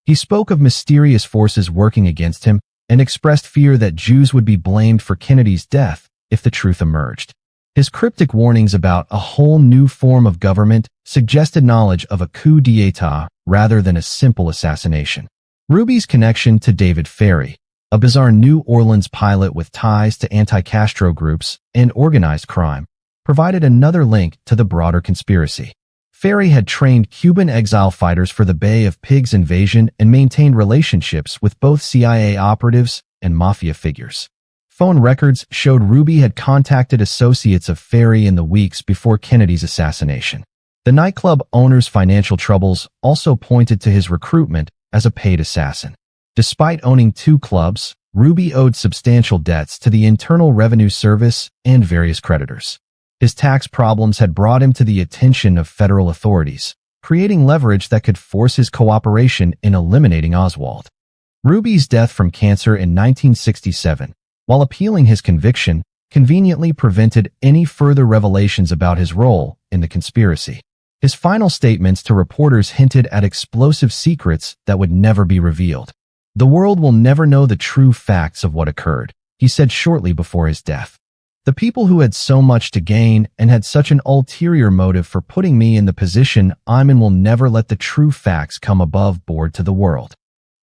He spoke of mysterious forces working against him and expressed fear that Jews would be blamed for Kennedy's death if the truth emerged. His cryptic warnings about a whole new form of government suggested knowledge of a coup d'etat rather than a simple assassination. Ruby's connection to David Ferry, a bizarre New Orleans pilot with ties to anti-Castro groups and organized crime, provided another link to the broader conspiracy. Ferry had trained Cuban exile fighters for the Bay of Pigs invasion and maintained relationships with both CIA operatives and Mafia figures. Phone records showed Ruby had contacted associates of Ferry in the weeks before Kennedy's assassination. The nightclub owner's financial troubles also pointed to his recruitment as a paid assassin. Despite owning two clubs, Ruby owed substantial debts to the Internal Revenue Service and various creditors. His tax problems had brought him to the attention of federal authorities, creating leverage that could force his cooperation in eliminating Oswald. Ruby's death from cancer in 1967, while appealing his conviction, conveniently prevented any further revelations about his role in the conspiracy. His final statements to reporters hinted at explosive secrets that would never be revealed. "The world will never know the true facts of what occurred," he said shortly before his death. "The people who had so much to gain and had such an ulterior motive for putting me in the position I'm in will never let the true facts come above board to the world."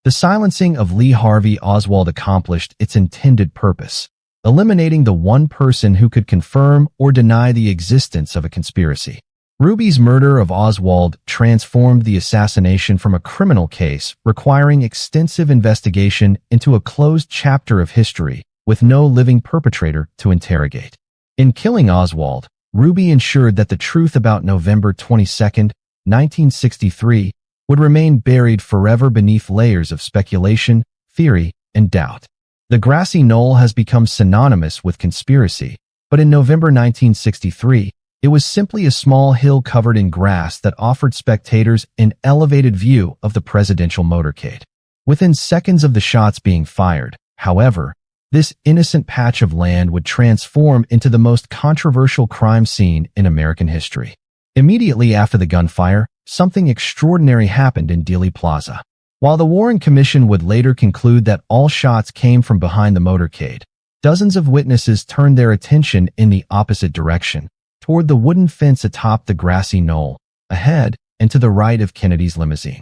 The silencing of Lee Harvey Oswald accomplished its intended purpose, eliminating the one person who could confirm or deny the existence of a conspiracy. Ruby's murder of Oswald transformed the assassination from a criminal case requiring extensive investigation into a closed chapter of history with no living perpetrator to interrogate. In killing Oswald, Ruby ensured that the truth about November 22, 1963, would remain buried forever beneath layers of speculation, theory, and doubt. The grassy knoll has become synonymous with conspiracy, but in November 1963, it was simply a small hill covered in grass that offered spectators an elevated view of the presidential motorcade. Within seconds of the shots being fired, however, this innocent patch of land would transform into the most controversial crime scene in American history. Immediately after the gunfire, something extraordinary happened in Dealey Plaza. While the Warren Commission would later conclude that all shots came from behind the motorcade, dozens of witnesses turned their attention in the opposite direction, toward the wooden fence atop the grassy knoll, ahead and to the right of Kennedy's limousine.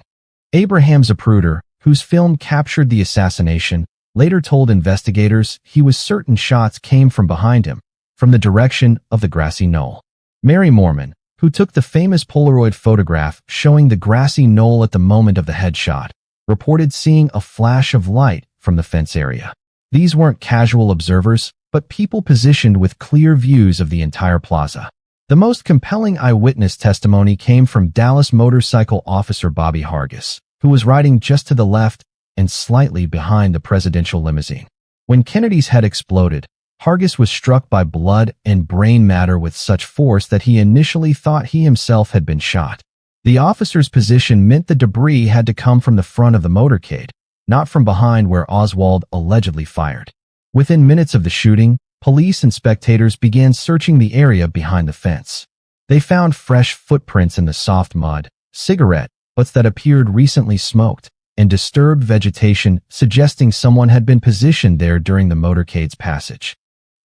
Abraham Zapruder, whose film captured the assassination, later told investigators he was certain shots came from behind him, from the direction of the grassy knoll. Mary Mormon, who took the famous Polaroid photograph showing the grassy knoll at the moment of the headshot, reported seeing a flash of light from the fence area. These weren't casual observers, but people positioned with clear views of the entire plaza. The most compelling eyewitness testimony came from Dallas motorcycle officer Bobby Hargis, who was riding just to the left and slightly behind the presidential limousine. When Kennedy's head exploded, Hargis was struck by blood and brain matter with such force that he initially thought he himself had been shot. The officer's position meant the debris had to come from the front of the motorcade, not from behind where Oswald allegedly fired. Within minutes of the shooting, police and spectators began searching the area behind the fence. They found fresh footprints in the soft mud, cigarette butts that appeared recently smoked, and disturbed vegetation suggesting someone had been positioned there during the motorcade's passage.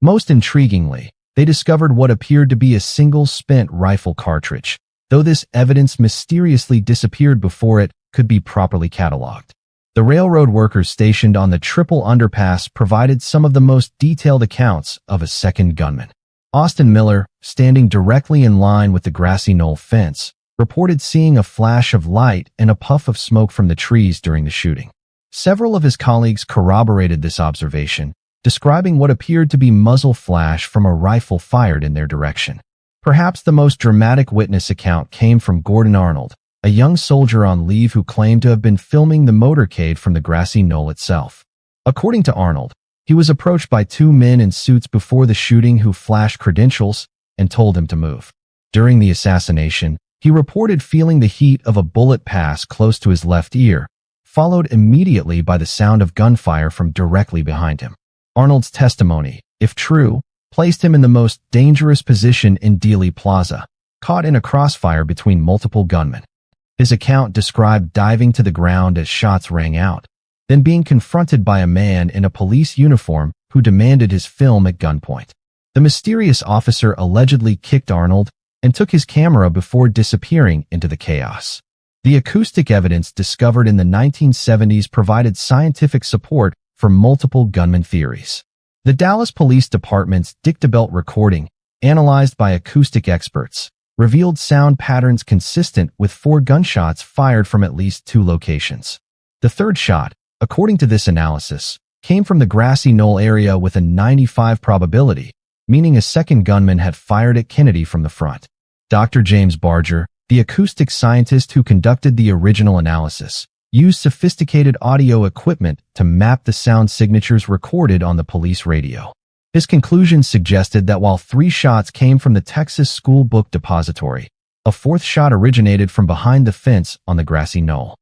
Most intriguingly, they discovered what appeared to be a single spent rifle cartridge, though this evidence mysteriously disappeared before it could be properly cataloged. The railroad workers stationed on the triple underpass provided some of the most detailed accounts of a second gunman. Austin Miller, standing directly in line with the grassy knoll fence, reported seeing a flash of light and a puff of smoke from the trees during the shooting. Several of his colleagues corroborated this observation, describing what appeared to be muzzle flash from a rifle fired in their direction. Perhaps the most dramatic witness account came from Gordon Arnold, a young soldier on leave who claimed to have been filming the motorcade from the grassy knoll itself. According to Arnold, he was approached by two men in suits before the shooting who flashed credentials and told him to move. During the assassination, he reported feeling the heat of a bullet pass close to his left ear, followed immediately by the sound of gunfire from directly behind him. Arnold's testimony, if true, placed him in the most dangerous position in Dealey Plaza, caught in a crossfire between multiple gunmen. His account described diving to the ground as shots rang out, then being confronted by a man in a police uniform who demanded his film at gunpoint. The mysterious officer allegedly kicked Arnold and took his camera before disappearing into the chaos. The acoustic evidence discovered in the 1970s provided scientific support for multiple gunman theories. The Dallas Police Department's dictabelt recording, analyzed by acoustic experts, revealed sound patterns consistent with 4 gunshots fired from at least 2 locations. The third shot, according to this analysis, came from the grassy knoll area with a 95% probability, meaning a second gunman had fired at Kennedy from the front. Dr. James Barger, the acoustic scientist who conducted the original analysis, used sophisticated audio equipment to map the sound signatures recorded on the police radio. His conclusions suggested that while 3 shots came from the Texas school book depository, a 4th shot originated from behind the fence on the grassy knoll.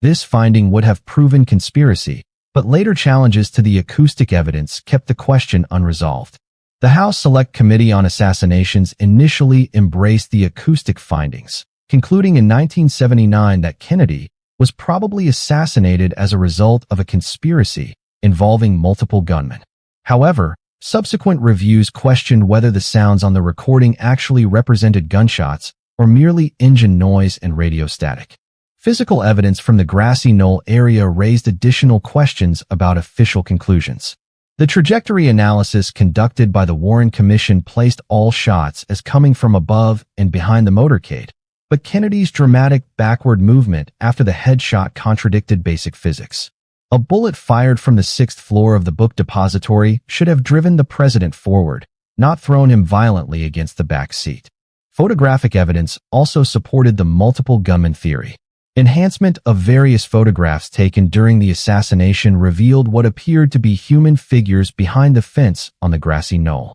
This finding would have proven conspiracy, but later challenges to the acoustic evidence kept the question unresolved. The House Select Committee on Assassinations initially embraced the acoustic findings, concluding in 1979 that Kennedy was probably assassinated as a result of a conspiracy involving multiple gunmen. However, subsequent reviews questioned whether the sounds on the recording actually represented gunshots or merely engine noise and radio static. Physical evidence from the grassy knoll area raised additional questions about official conclusions. The trajectory analysis conducted by the Warren Commission placed all shots as coming from above and behind the motorcade, but Kennedy's dramatic backward movement after the headshot contradicted basic physics. A bullet fired from the 6th floor of the book depository should have driven the president forward, not thrown him violently against the back seat. Photographic evidence also supported the multiple gunman theory. Enhancement of various photographs taken during the assassination revealed what appeared to be human figures behind the fence on the grassy knoll.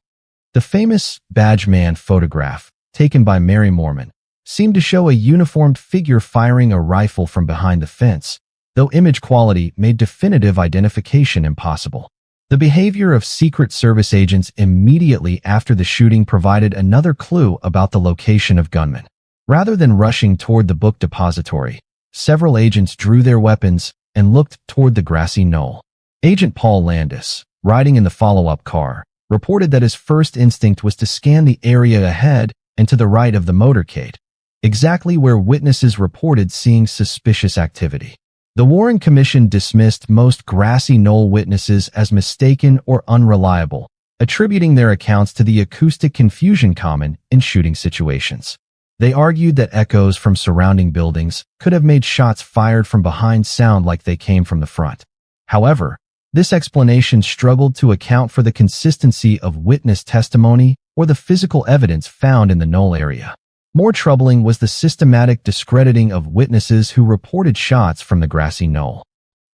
The famous Badge Man photograph, taken by Mary Mormon, seemed to show a uniformed figure firing a rifle from behind the fence, though image quality made definitive identification impossible. The behavior of Secret Service agents immediately after the shooting provided another clue about the location of gunmen. Rather than rushing toward the book depository, several agents drew their weapons and looked toward the grassy knoll. Agent Paul Landis, riding in the follow-up car, reported that his first instinct was to scan the area ahead and to the right of the motorcade, exactly where witnesses reported seeing suspicious activity. The Warren Commission dismissed most grassy knoll witnesses as mistaken or unreliable, attributing their accounts to the acoustic confusion common in shooting situations. They argued that echoes from surrounding buildings could have made shots fired from behind sound like they came from the front. However, this explanation struggled to account for the consistency of witness testimony or the physical evidence found in the knoll area. More troubling was the systematic discrediting of witnesses who reported shots from the grassy knoll.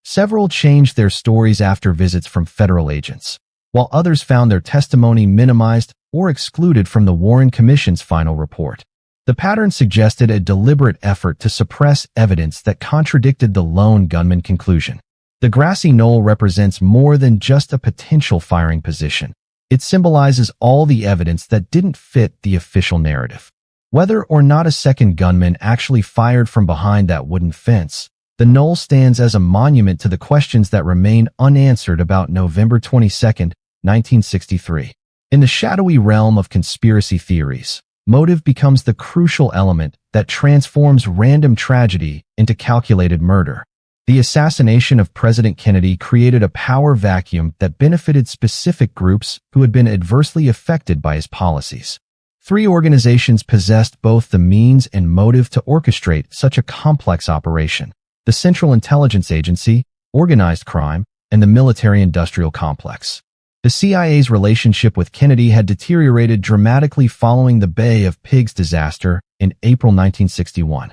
Several changed their stories after visits from federal agents, while others found their testimony minimized or excluded from the Warren Commission's final report. The pattern suggested a deliberate effort to suppress evidence that contradicted the lone gunman conclusion. The grassy knoll represents more than just a potential firing position. It symbolizes all the evidence that didn't fit the official narrative. Whether or not a second gunman actually fired from behind that wooden fence, the knoll stands as a monument to the questions that remain unanswered about November 22, 1963. In the shadowy realm of conspiracy theories, motive becomes the crucial element that transforms random tragedy into calculated murder. The assassination of President Kennedy created a power vacuum that benefited specific groups who had been adversely affected by his policies. 3 organizations possessed both the means and motive to orchestrate such a complex operation: the Central Intelligence Agency, organized crime, and the military-industrial complex. The CIA's relationship with Kennedy had deteriorated dramatically following the Bay of Pigs disaster in April 1961.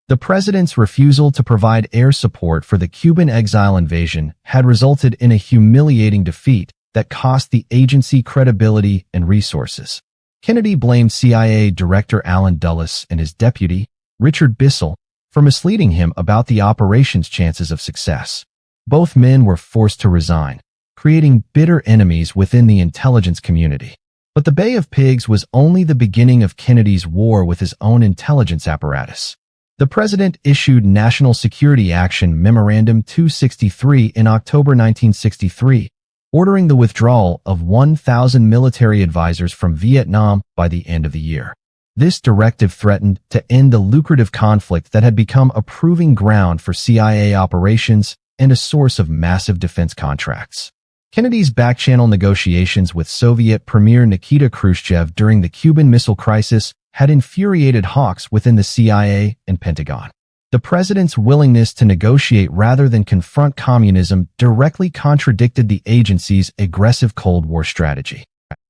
The president's refusal to provide air support for the Cuban exile invasion had resulted in a humiliating defeat that cost the agency credibility and resources. Kennedy blamed CIA Director Allen Dulles and his deputy, Richard Bissell, for misleading him about the operation's chances of success. Both men were forced to resign, creating bitter enemies within the intelligence community. But the Bay of Pigs was only the beginning of Kennedy's war with his own intelligence apparatus. The president issued National Security Action Memorandum 263 in October 1963, ordering the withdrawal of 1,000 military advisors from Vietnam by the end of the year. This directive threatened to end the lucrative conflict that had become a proving ground for CIA operations and a source of massive defense contracts. Kennedy's back-channel negotiations with Soviet Premier Nikita Khrushchev during the Cuban Missile Crisis had infuriated hawks within the CIA and Pentagon. The president's willingness to negotiate rather than confront communism directly contradicted the agency's aggressive Cold War strategy.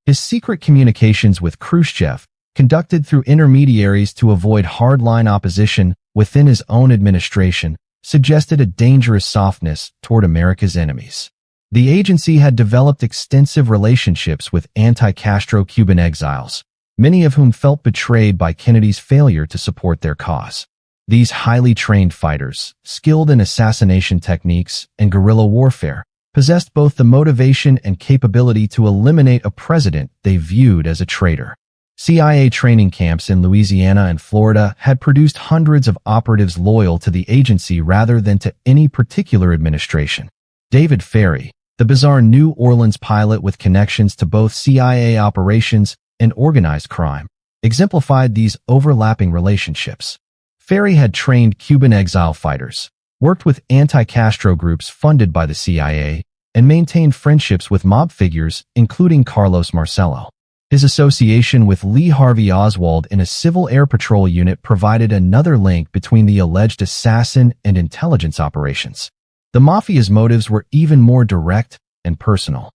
His secret communications with Khrushchev, conducted through intermediaries to avoid hardline opposition within his own administration, suggested a dangerous softness toward America's enemies. The agency had developed extensive relationships with anti-Castro Cuban exiles, many of whom felt betrayed by Kennedy's failure to support their cause. These highly trained fighters, skilled in assassination techniques and guerrilla warfare, possessed both the motivation and capability to eliminate a president they viewed as a traitor. CIA training camps in Louisiana and Florida had produced hundreds of operatives loyal to the agency rather than to any particular administration. David Ferrie, the bizarre New Orleans pilot with connections to both CIA operations and organized crime, exemplified these overlapping relationships. Ferrie had trained Cuban exile fighters, worked with anti-Castro groups funded by the CIA, and maintained friendships with mob figures, including Carlos Marcello. His association with Lee Harvey Oswald in a Civil Air Patrol unit provided another link between the alleged assassin and intelligence operations. The Mafia's motives were even more direct and personal.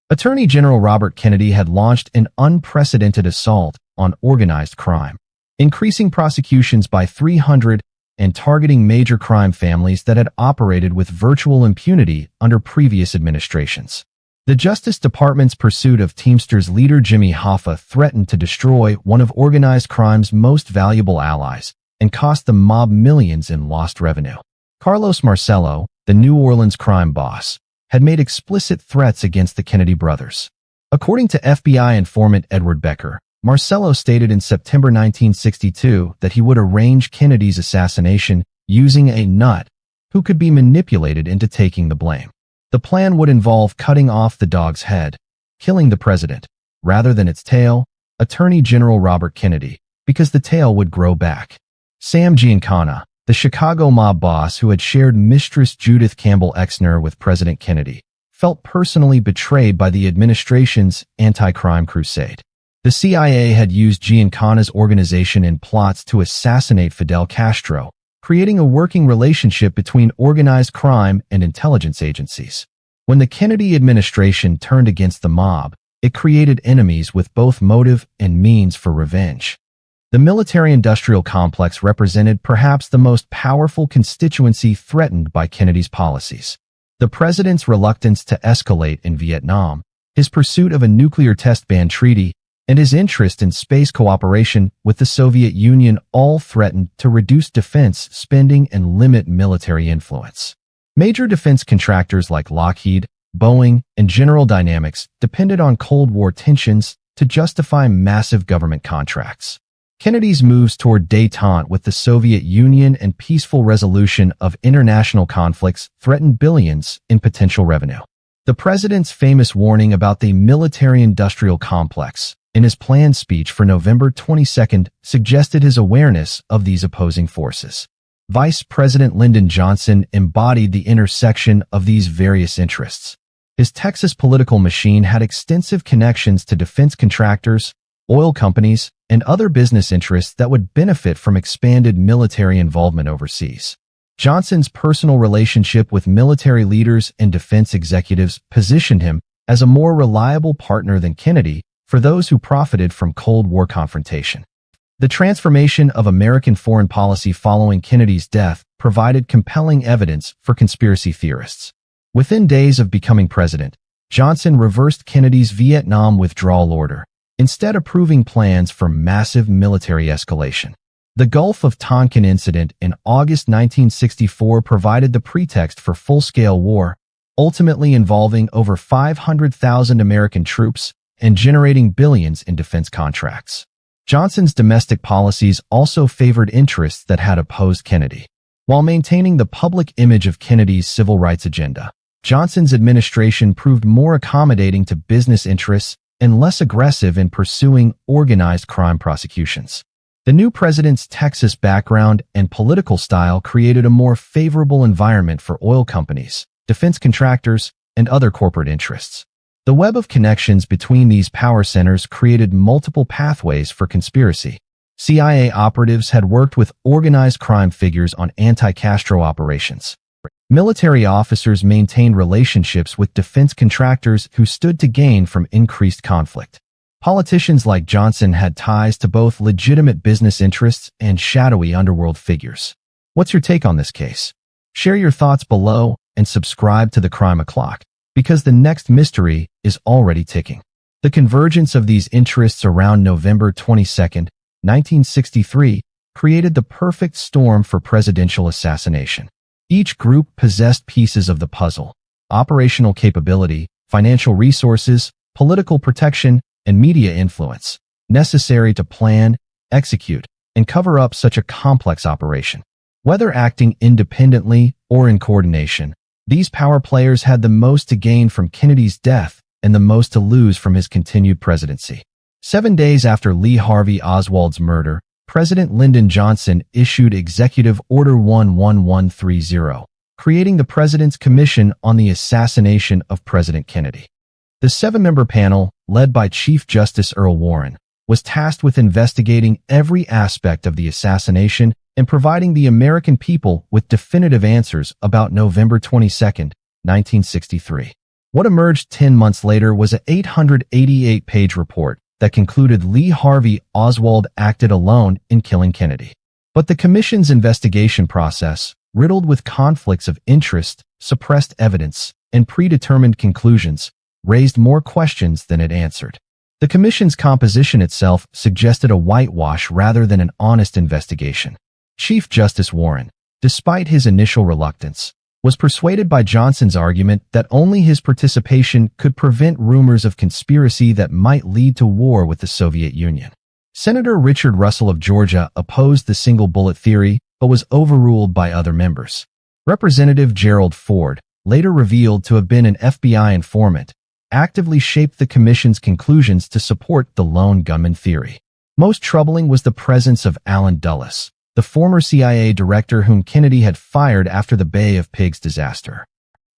Attorney General Robert Kennedy had launched an unprecedented assault on organized crime, increasing prosecutions by 300 and targeting major crime families that had operated with virtual impunity under previous administrations. The Justice Department's pursuit of Teamsters leader Jimmy Hoffa threatened to destroy one of organized crime's most valuable allies and cost the mob millions in lost revenue. Carlos Marcello, the New Orleans crime boss, had made explicit threats against the Kennedy brothers. According to FBI informant Edward Becker, Marcello stated in September 1962 that he would arrange Kennedy's assassination using a nut who could be manipulated into taking the blame. The plan would involve cutting off the dog's head, killing the president, rather than its tail, Attorney General Robert Kennedy, because the tail would grow back. Sam Giancana, the Chicago mob boss who had shared Mistress Judith Campbell Exner with President Kennedy, felt personally betrayed by the administration's anti-crime crusade. The CIA had used Giancana's organization in plots to assassinate Fidel Castro, creating a working relationship between organized crime and intelligence agencies. When the Kennedy administration turned against the mob, it created enemies with both motive and means for revenge. The military-industrial complex represented perhaps the most powerful constituency threatened by Kennedy's policies. The president's reluctance to escalate in Vietnam, his pursuit of a nuclear test ban treaty, and his interest in space cooperation with the Soviet Union all threatened to reduce defense spending and limit military influence. Major defense contractors like Lockheed, Boeing, and General Dynamics depended on Cold War tensions to justify massive government contracts. Kennedy's moves toward détente with the Soviet Union and peaceful resolution of international conflicts threatened billions in potential revenue. The president's famous warning about the military-industrial complex in his planned speech for November 22 suggested his awareness of these opposing forces. Vice President Lyndon Johnson embodied the intersection of these various interests. His Texas political machine had extensive connections to defense contractors, oil companies, and other business interests that would benefit from expanded military involvement overseas. Johnson's personal relationship with military leaders and defense executives positioned him as a more reliable partner than Kennedy for those who profited from Cold War confrontation. The transformation of American foreign policy following Kennedy's death provided compelling evidence for conspiracy theorists. Within days of becoming president, Johnson reversed Kennedy's Vietnam withdrawal order, instead approving plans for massive military escalation. The Gulf of Tonkin incident in August 1964 provided the pretext for full-scale war, ultimately involving over 500,000 American troops and generating billions in defense contracts. Johnson's domestic policies also favored interests that had opposed Kennedy. While maintaining the public image of Kennedy's civil rights agenda, Johnson's administration proved more accommodating to business interests and less aggressive in pursuing organized crime prosecutions. The new president's Texas background and political style created a more favorable environment for oil companies, defense contractors, and other corporate interests. The web of connections between these power centers created multiple pathways for conspiracy. CIA operatives had worked with organized crime figures on anti-Castro operations. Military officers maintained relationships with defense contractors who stood to gain from increased conflict. Politicians like Johnson had ties to both legitimate business interests and shadowy underworld figures. What's your take on this case? Share your thoughts below and subscribe to the Crime O'Clock, because the next mystery is already ticking. The convergence of these interests around November 22, 1963, created the perfect storm for presidential assassination. Each group possessed pieces of the puzzle: operational capability, financial resources, political protection, and media influence, necessary to plan, execute, and cover up such a complex operation. Whether acting independently or in coordination, these power players had the most to gain from Kennedy's death and the most to lose from his continued presidency. 7 days after Lee Harvey Oswald's murder, President Lyndon Johnson issued Executive Order 11130, creating the President's Commission on the Assassination of President Kennedy. The 7-member panel, led by Chief Justice Earl Warren, was tasked with investigating every aspect of the assassination and providing the American people with definitive answers about November 22, 1963. What emerged 10 months later was an 888-page report that concluded Lee Harvey Oswald acted alone in killing Kennedy. But the Commission's investigation process, riddled with conflicts of interest, suppressed evidence, and predetermined conclusions, raised more questions than it answered. The Commission's composition itself suggested a whitewash rather than an honest investigation. Chief Justice Warren, despite his initial reluctance, was persuaded by Johnson's argument that only his participation could prevent rumors of conspiracy that might lead to war with the Soviet Union. Senator Richard Russell of Georgia opposed the single-bullet theory, but was overruled by other members. Representative Gerald Ford, later revealed to have been an FBI informant, actively shaped the Commission's conclusions to support the lone gunman theory. Most troubling was the presence of Allen Dulles, the former CIA director whom Kennedy had fired after the Bay of Pigs disaster.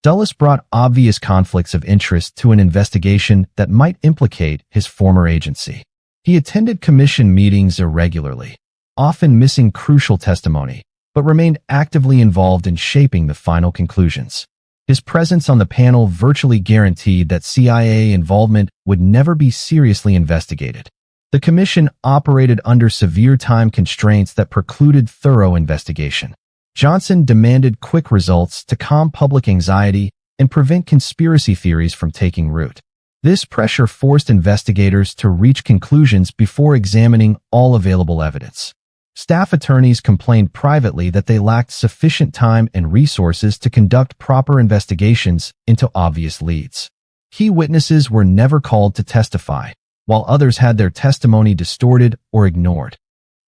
Dulles brought obvious conflicts of interest to an investigation that might implicate his former agency. He attended Commission meetings irregularly, often missing crucial testimony, but remained actively involved in shaping the final conclusions. His presence on the panel virtually guaranteed that CIA involvement would never be seriously investigated. The Commission operated under severe time constraints that precluded thorough investigation. Johnson demanded quick results to calm public anxiety and prevent conspiracy theories from taking root. This pressure forced investigators to reach conclusions before examining all available evidence. Staff attorneys complained privately that they lacked sufficient time and resources to conduct proper investigations into obvious leads. Key witnesses were never called to testify, while others had their testimony distorted or ignored.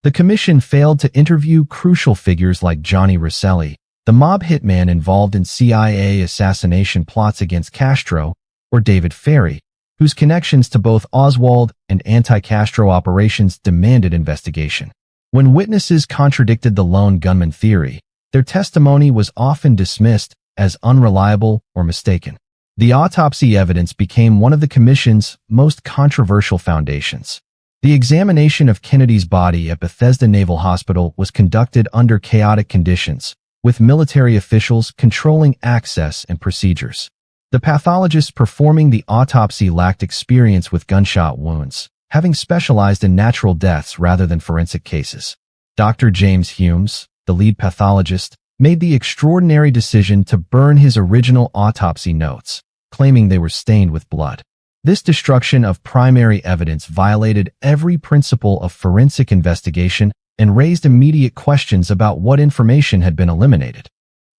The Commission failed to interview crucial figures like Johnny Rosselli, the mob hitman involved in CIA assassination plots against Castro, or David Ferrie, whose connections to both Oswald and anti-Castro operations demanded investigation. When witnesses contradicted the lone gunman theory, their testimony was often dismissed as unreliable or mistaken. The autopsy evidence became one of the Commission's most controversial foundations. The examination of Kennedy's body at Bethesda Naval Hospital was conducted under chaotic conditions, with military officials controlling access and procedures. The pathologists performing the autopsy lacked experience with gunshot wounds, having specialized in natural deaths rather than forensic cases. Dr. James Humes, the lead pathologist, made the extraordinary decision to burn his original autopsy notes, claiming they were stained with blood. This destruction of primary evidence violated every principle of forensic investigation and raised immediate questions about what information had been eliminated.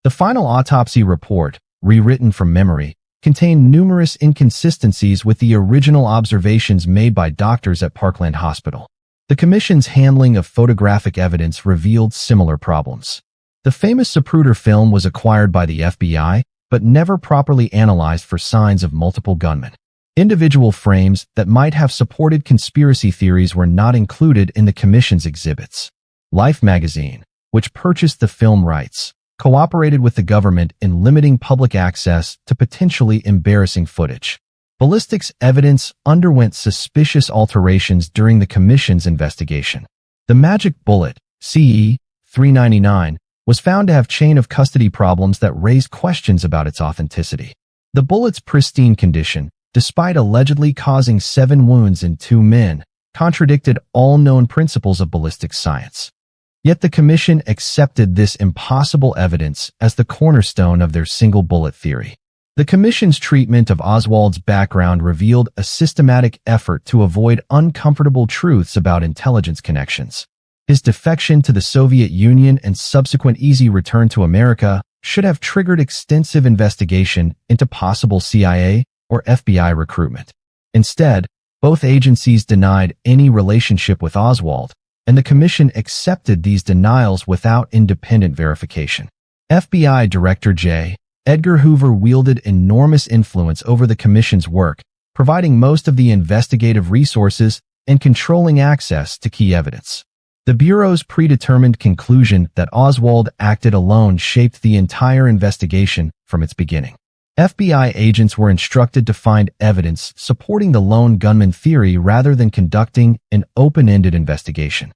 The final autopsy report, rewritten from memory, contained numerous inconsistencies with the original observations made by doctors at Parkland Hospital. The Commission's handling of photographic evidence revealed similar problems. The famous Zapruder film was acquired by the FBI, but never properly analyzed for signs of multiple gunmen. Individual frames that might have supported conspiracy theories were not included in the Commission's exhibits. Life magazine, which purchased the film rights, cooperated with the government in limiting public access to potentially embarrassing footage. Ballistics evidence underwent suspicious alterations during the Commission's investigation. The magic bullet, CE 399, was found to have chain of custody problems that raised questions about its authenticity. The bullet's pristine condition, despite allegedly causing 7 wounds in 2 men, contradicted all known principles of ballistics science. Yet the commission accepted this impossible evidence as the cornerstone of their single bullet theory. The commission's treatment of Oswald's background revealed a systematic effort to avoid uncomfortable truths about intelligence connections. His defection to the Soviet Union and subsequent easy return to America should have triggered extensive investigation into possible CIA or FBI recruitment. Instead, both agencies denied any relationship with Oswald, and the commission accepted these denials without independent verification. FBI Director J. Edgar Hoover wielded enormous influence over the commission's work, providing most of the investigative resources and controlling access to key evidence. The Bureau's predetermined conclusion that Oswald acted alone shaped the entire investigation from its beginning. FBI agents were instructed to find evidence supporting the lone gunman theory rather than conducting an open-ended investigation.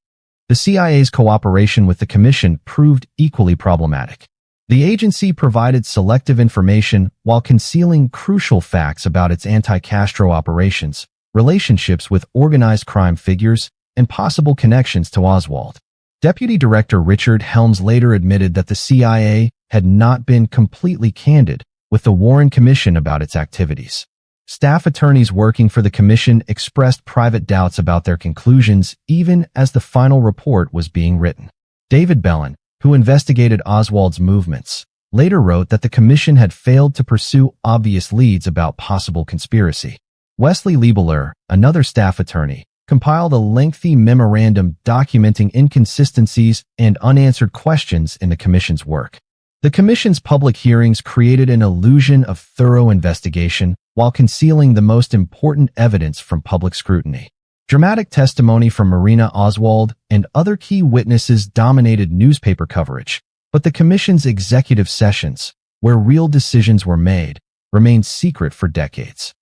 The CIA's cooperation with the commission proved equally problematic. The agency provided selective information while concealing crucial facts about its anti-Castro operations, relationships with organized crime figures, and possible connections to Oswald. Deputy Director Richard Helms later admitted that the CIA had not been completely candid with the Warren Commission about its activities. Staff attorneys working for the commission expressed private doubts about their conclusions even as the final report was being written. David Bellin, who investigated Oswald's movements, later wrote that the commission had failed to pursue obvious leads about possible conspiracy. Wesley Liebeler, another staff attorney, compiled a lengthy memorandum documenting inconsistencies and unanswered questions in the commission's work. The commission's public hearings created an illusion of thorough investigation while concealing the most important evidence from public scrutiny. Dramatic testimony from Marina Oswald and other key witnesses dominated newspaper coverage, but the commission's executive sessions, where real decisions were made, remained secret for decades.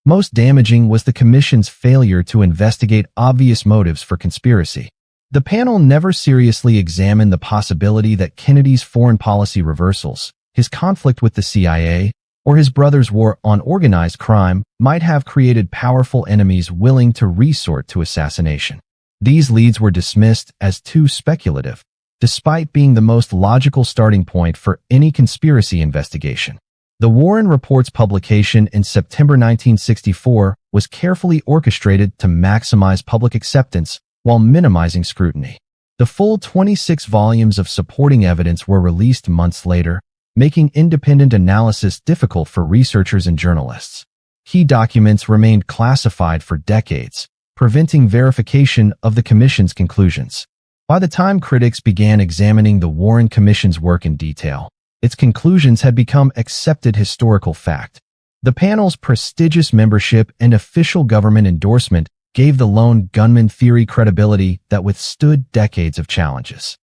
Most damaging was the commission's failure to investigate obvious motives for conspiracy. The panel never seriously examined the possibility that Kennedy's foreign policy reversals, his conflict with the CIA, or his brother's war on organized crime might have created powerful enemies willing to resort to assassination. These leads were dismissed as too speculative, despite being the most logical starting point for any conspiracy investigation. The Warren Report's publication in September 1964 was carefully orchestrated to maximize public acceptance while minimizing scrutiny. The full 26 volumes of supporting evidence were released months later, making independent analysis difficult for researchers and journalists. Key documents remained classified for decades, preventing verification of the commission's conclusions. By the time critics began examining the Warren Commission's work in detail, its conclusions had become accepted historical fact. The panel's prestigious membership and official government endorsement gave the lone gunman theory credibility that withstood decades of challenges.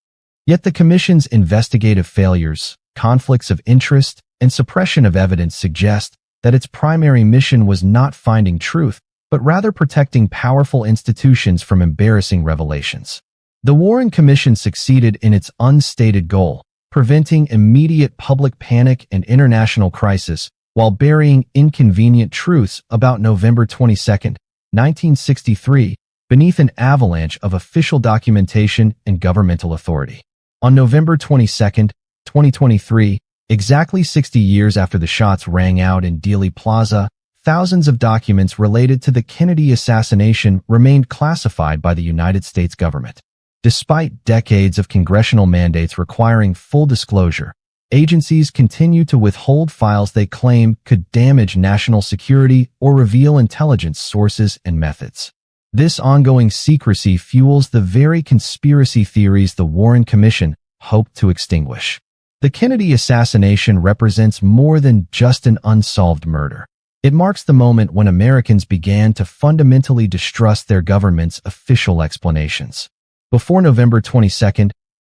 Yet the commission's investigative failures, conflicts of interest, and suppression of evidence suggest that its primary mission was not finding truth, but rather protecting powerful institutions from embarrassing revelations. The Warren Commission succeeded in its unstated goal, preventing immediate public panic and international crisis while burying inconvenient truths about November 22, 1963, beneath an avalanche of official documentation and governmental authority. On November 22, 2023, exactly 60 years after the shots rang out in Dealey Plaza, thousands of documents related to the Kennedy assassination remained classified by the United States government. Despite decades of congressional mandates requiring full disclosure, agencies continue to withhold files they claim could damage national security or reveal intelligence sources and methods. This ongoing secrecy fuels the very conspiracy theories the Warren Commission hoped to extinguish. The Kennedy assassination represents more than just an unsolved murder. It marks the moment when Americans began to fundamentally distrust their government's official explanations. Before November 22,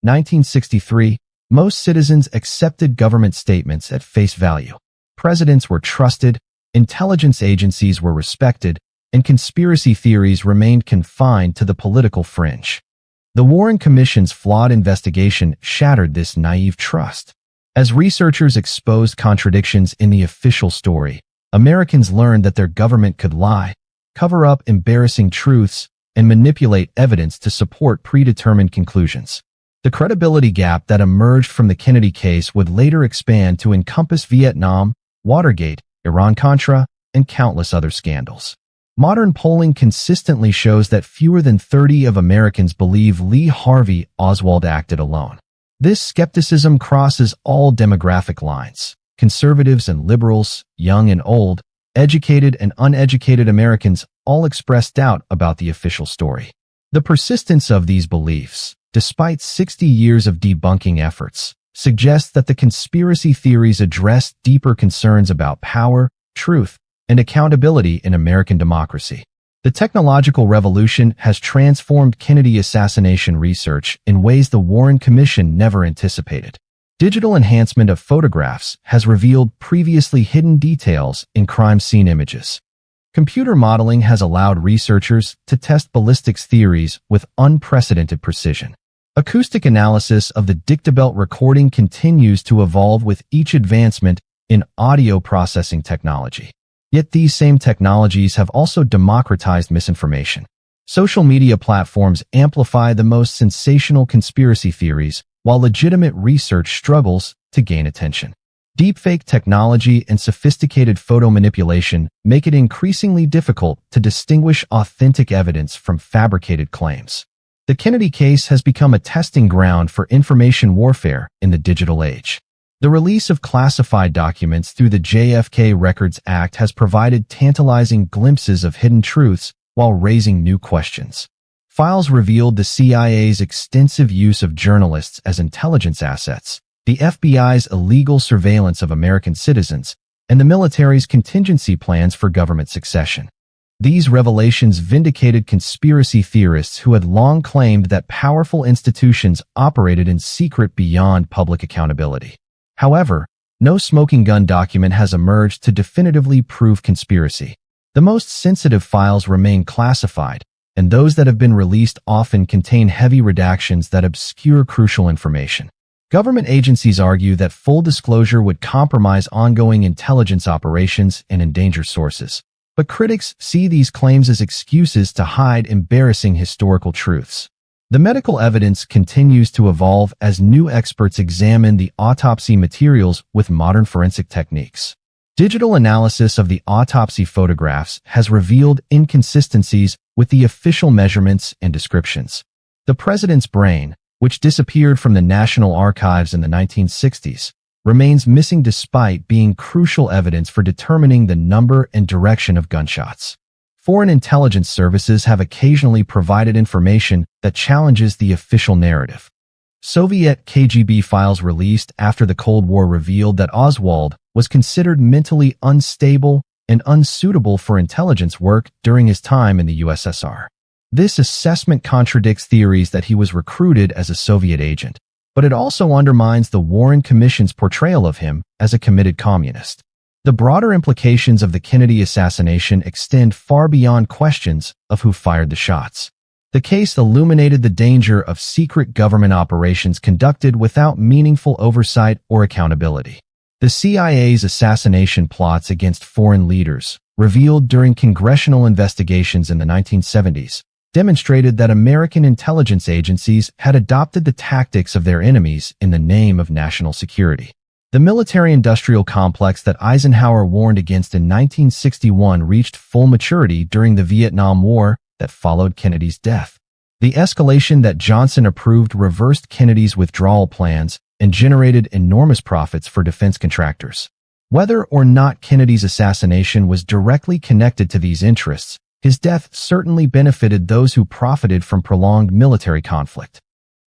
1963, most citizens accepted government statements at face value. Presidents were trusted, intelligence agencies were respected, and conspiracy theories remained confined to the political fringe. The Warren Commission's flawed investigation shattered this naive trust. As researchers exposed contradictions in the official story, Americans learned that their government could lie, cover up embarrassing truths, and manipulate evidence to support predetermined conclusions. The credibility gap that emerged from the Kennedy case would later expand to encompass Vietnam, Watergate, Iran-Contra, and countless other scandals. Modern polling consistently shows that fewer than 30% of Americans believe Lee Harvey Oswald acted alone. This skepticism crosses all demographic lines. Conservatives and liberals, young and old, educated and uneducated Americans all express doubt about the official story. The persistence of these beliefs, despite 60 years of debunking efforts, suggests that the conspiracy theories address deeper concerns about power, truth, and accountability in American democracy. The technological revolution has transformed Kennedy assassination research in ways the Warren Commission never anticipated. Digital enhancement of photographs has revealed previously hidden details in crime scene images. Computer modeling has allowed researchers to test ballistics theories with unprecedented precision. Acoustic analysis of the dictabelt recording continues to evolve with each advancement in audio processing technology. Yet these same technologies have also democratized misinformation. Social media platforms amplify the most sensational conspiracy theories, while legitimate research struggles to gain attention. Deepfake technology and sophisticated photo manipulation make it increasingly difficult to distinguish authentic evidence from fabricated claims. The Kennedy case has become a testing ground for information warfare in the digital age. The release of classified documents through the JFK Records Act has provided tantalizing glimpses of hidden truths while raising new questions. Files revealed the CIA's extensive use of journalists as intelligence assets, the FBI's illegal surveillance of American citizens, and the military's contingency plans for government succession. These revelations vindicated conspiracy theorists who had long claimed that powerful institutions operated in secret beyond public accountability. However, no smoking gun document has emerged to definitively prove conspiracy. The most sensitive files remain classified, and those that have been released often contain heavy redactions that obscure crucial information. Government agencies argue that full disclosure would compromise ongoing intelligence operations and endanger sources. But critics see these claims as excuses to hide embarrassing historical truths. The medical evidence continues to evolve as new experts examine the autopsy materials with modern forensic techniques. Digital analysis of the autopsy photographs has revealed inconsistencies with the official measurements and descriptions. The president's brain, which disappeared from the National Archives in the 1960s, remains missing despite being crucial evidence for determining the number and direction of gunshots. Foreign intelligence services have occasionally provided information that challenges the official narrative. Soviet KGB files released after the Cold War revealed that Oswald was considered mentally unstable and unsuitable for intelligence work during his time in the USSR. This assessment contradicts theories that he was recruited as a Soviet agent, but it also undermines the Warren Commission's portrayal of him as a committed communist. The broader implications of the Kennedy assassination extend far beyond questions of who fired the shots. The case illuminated the danger of secret government operations conducted without meaningful oversight or accountability. The CIA's assassination plots against foreign leaders, revealed during congressional investigations in the 1970s, demonstrated that American intelligence agencies had adopted the tactics of their enemies in the name of national security. The military-industrial complex that Eisenhower warned against in 1961 reached full maturity during the Vietnam War that followed Kennedy's death. The escalation that Johnson approved reversed Kennedy's withdrawal plans and generated enormous profits for defense contractors. Whether or not Kennedy's assassination was directly connected to these interests, his death certainly benefited those who profited from prolonged military conflict.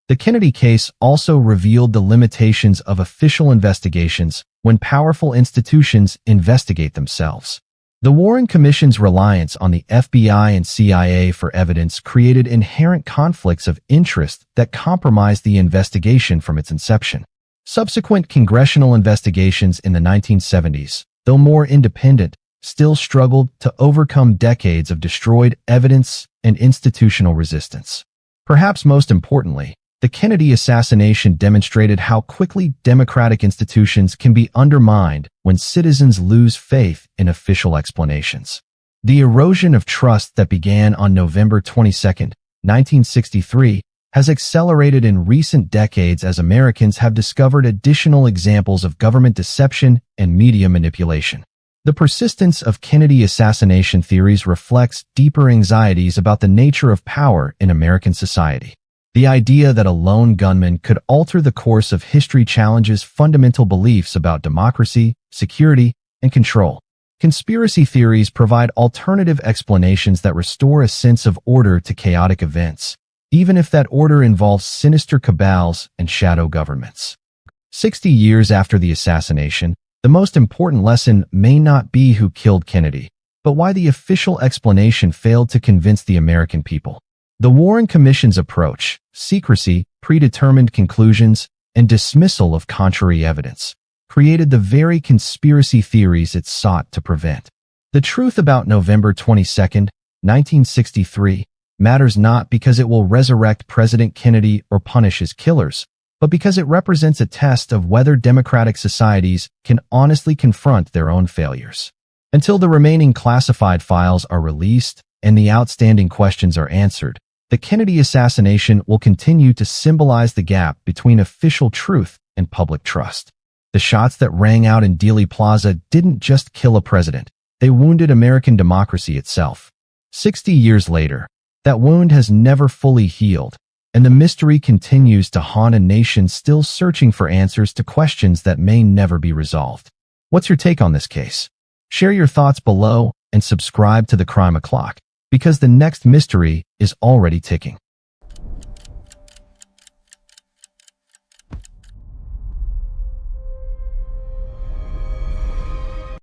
The Kennedy case also revealed the limitations of official investigations when powerful institutions investigate themselves. The Warren Commission's reliance on the FBI and CIA for evidence created inherent conflicts of interest that compromised the investigation from its inception. Subsequent congressional investigations in the 1970s, though more independent, still struggled to overcome decades of destroyed evidence and institutional resistance. Perhaps most importantly, the Kennedy assassination demonstrated how quickly democratic institutions can be undermined when citizens lose faith in official explanations. The erosion of trust that began on November 22, 1963, has accelerated in recent decades as Americans have discovered additional examples of government deception and media manipulation. The persistence of Kennedy assassination theories reflects deeper anxieties about the nature of power in American society. The idea that a lone gunman could alter the course of history challenges fundamental beliefs about democracy, security, and control. Conspiracy theories provide alternative explanations that restore a sense of order to chaotic events, even if that order involves sinister cabals and shadow governments. 60 years after the assassination, the most important lesson may not be who killed Kennedy, but why the official explanation failed to convince the American people. The Warren Commission's approach, secrecy, predetermined conclusions, and dismissal of contrary evidence, created the very conspiracy theories it sought to prevent. The truth about November 22, 1963, matters not because it will resurrect President Kennedy or punish his killers, but because it represents a test of whether democratic societies can honestly confront their own failures. Until the remaining classified files are released and the outstanding questions are answered, the Kennedy assassination will continue to symbolize the gap between official truth and public trust. The shots that rang out in Dealey Plaza didn't just kill a president, they wounded American democracy itself. 60 years later, that wound has never fully healed, and the mystery continues to haunt a nation still searching for answers to questions that may never be resolved. What's your take on this case? Share your thoughts below and subscribe to the Crime O'Clock, because the next mystery is already ticking.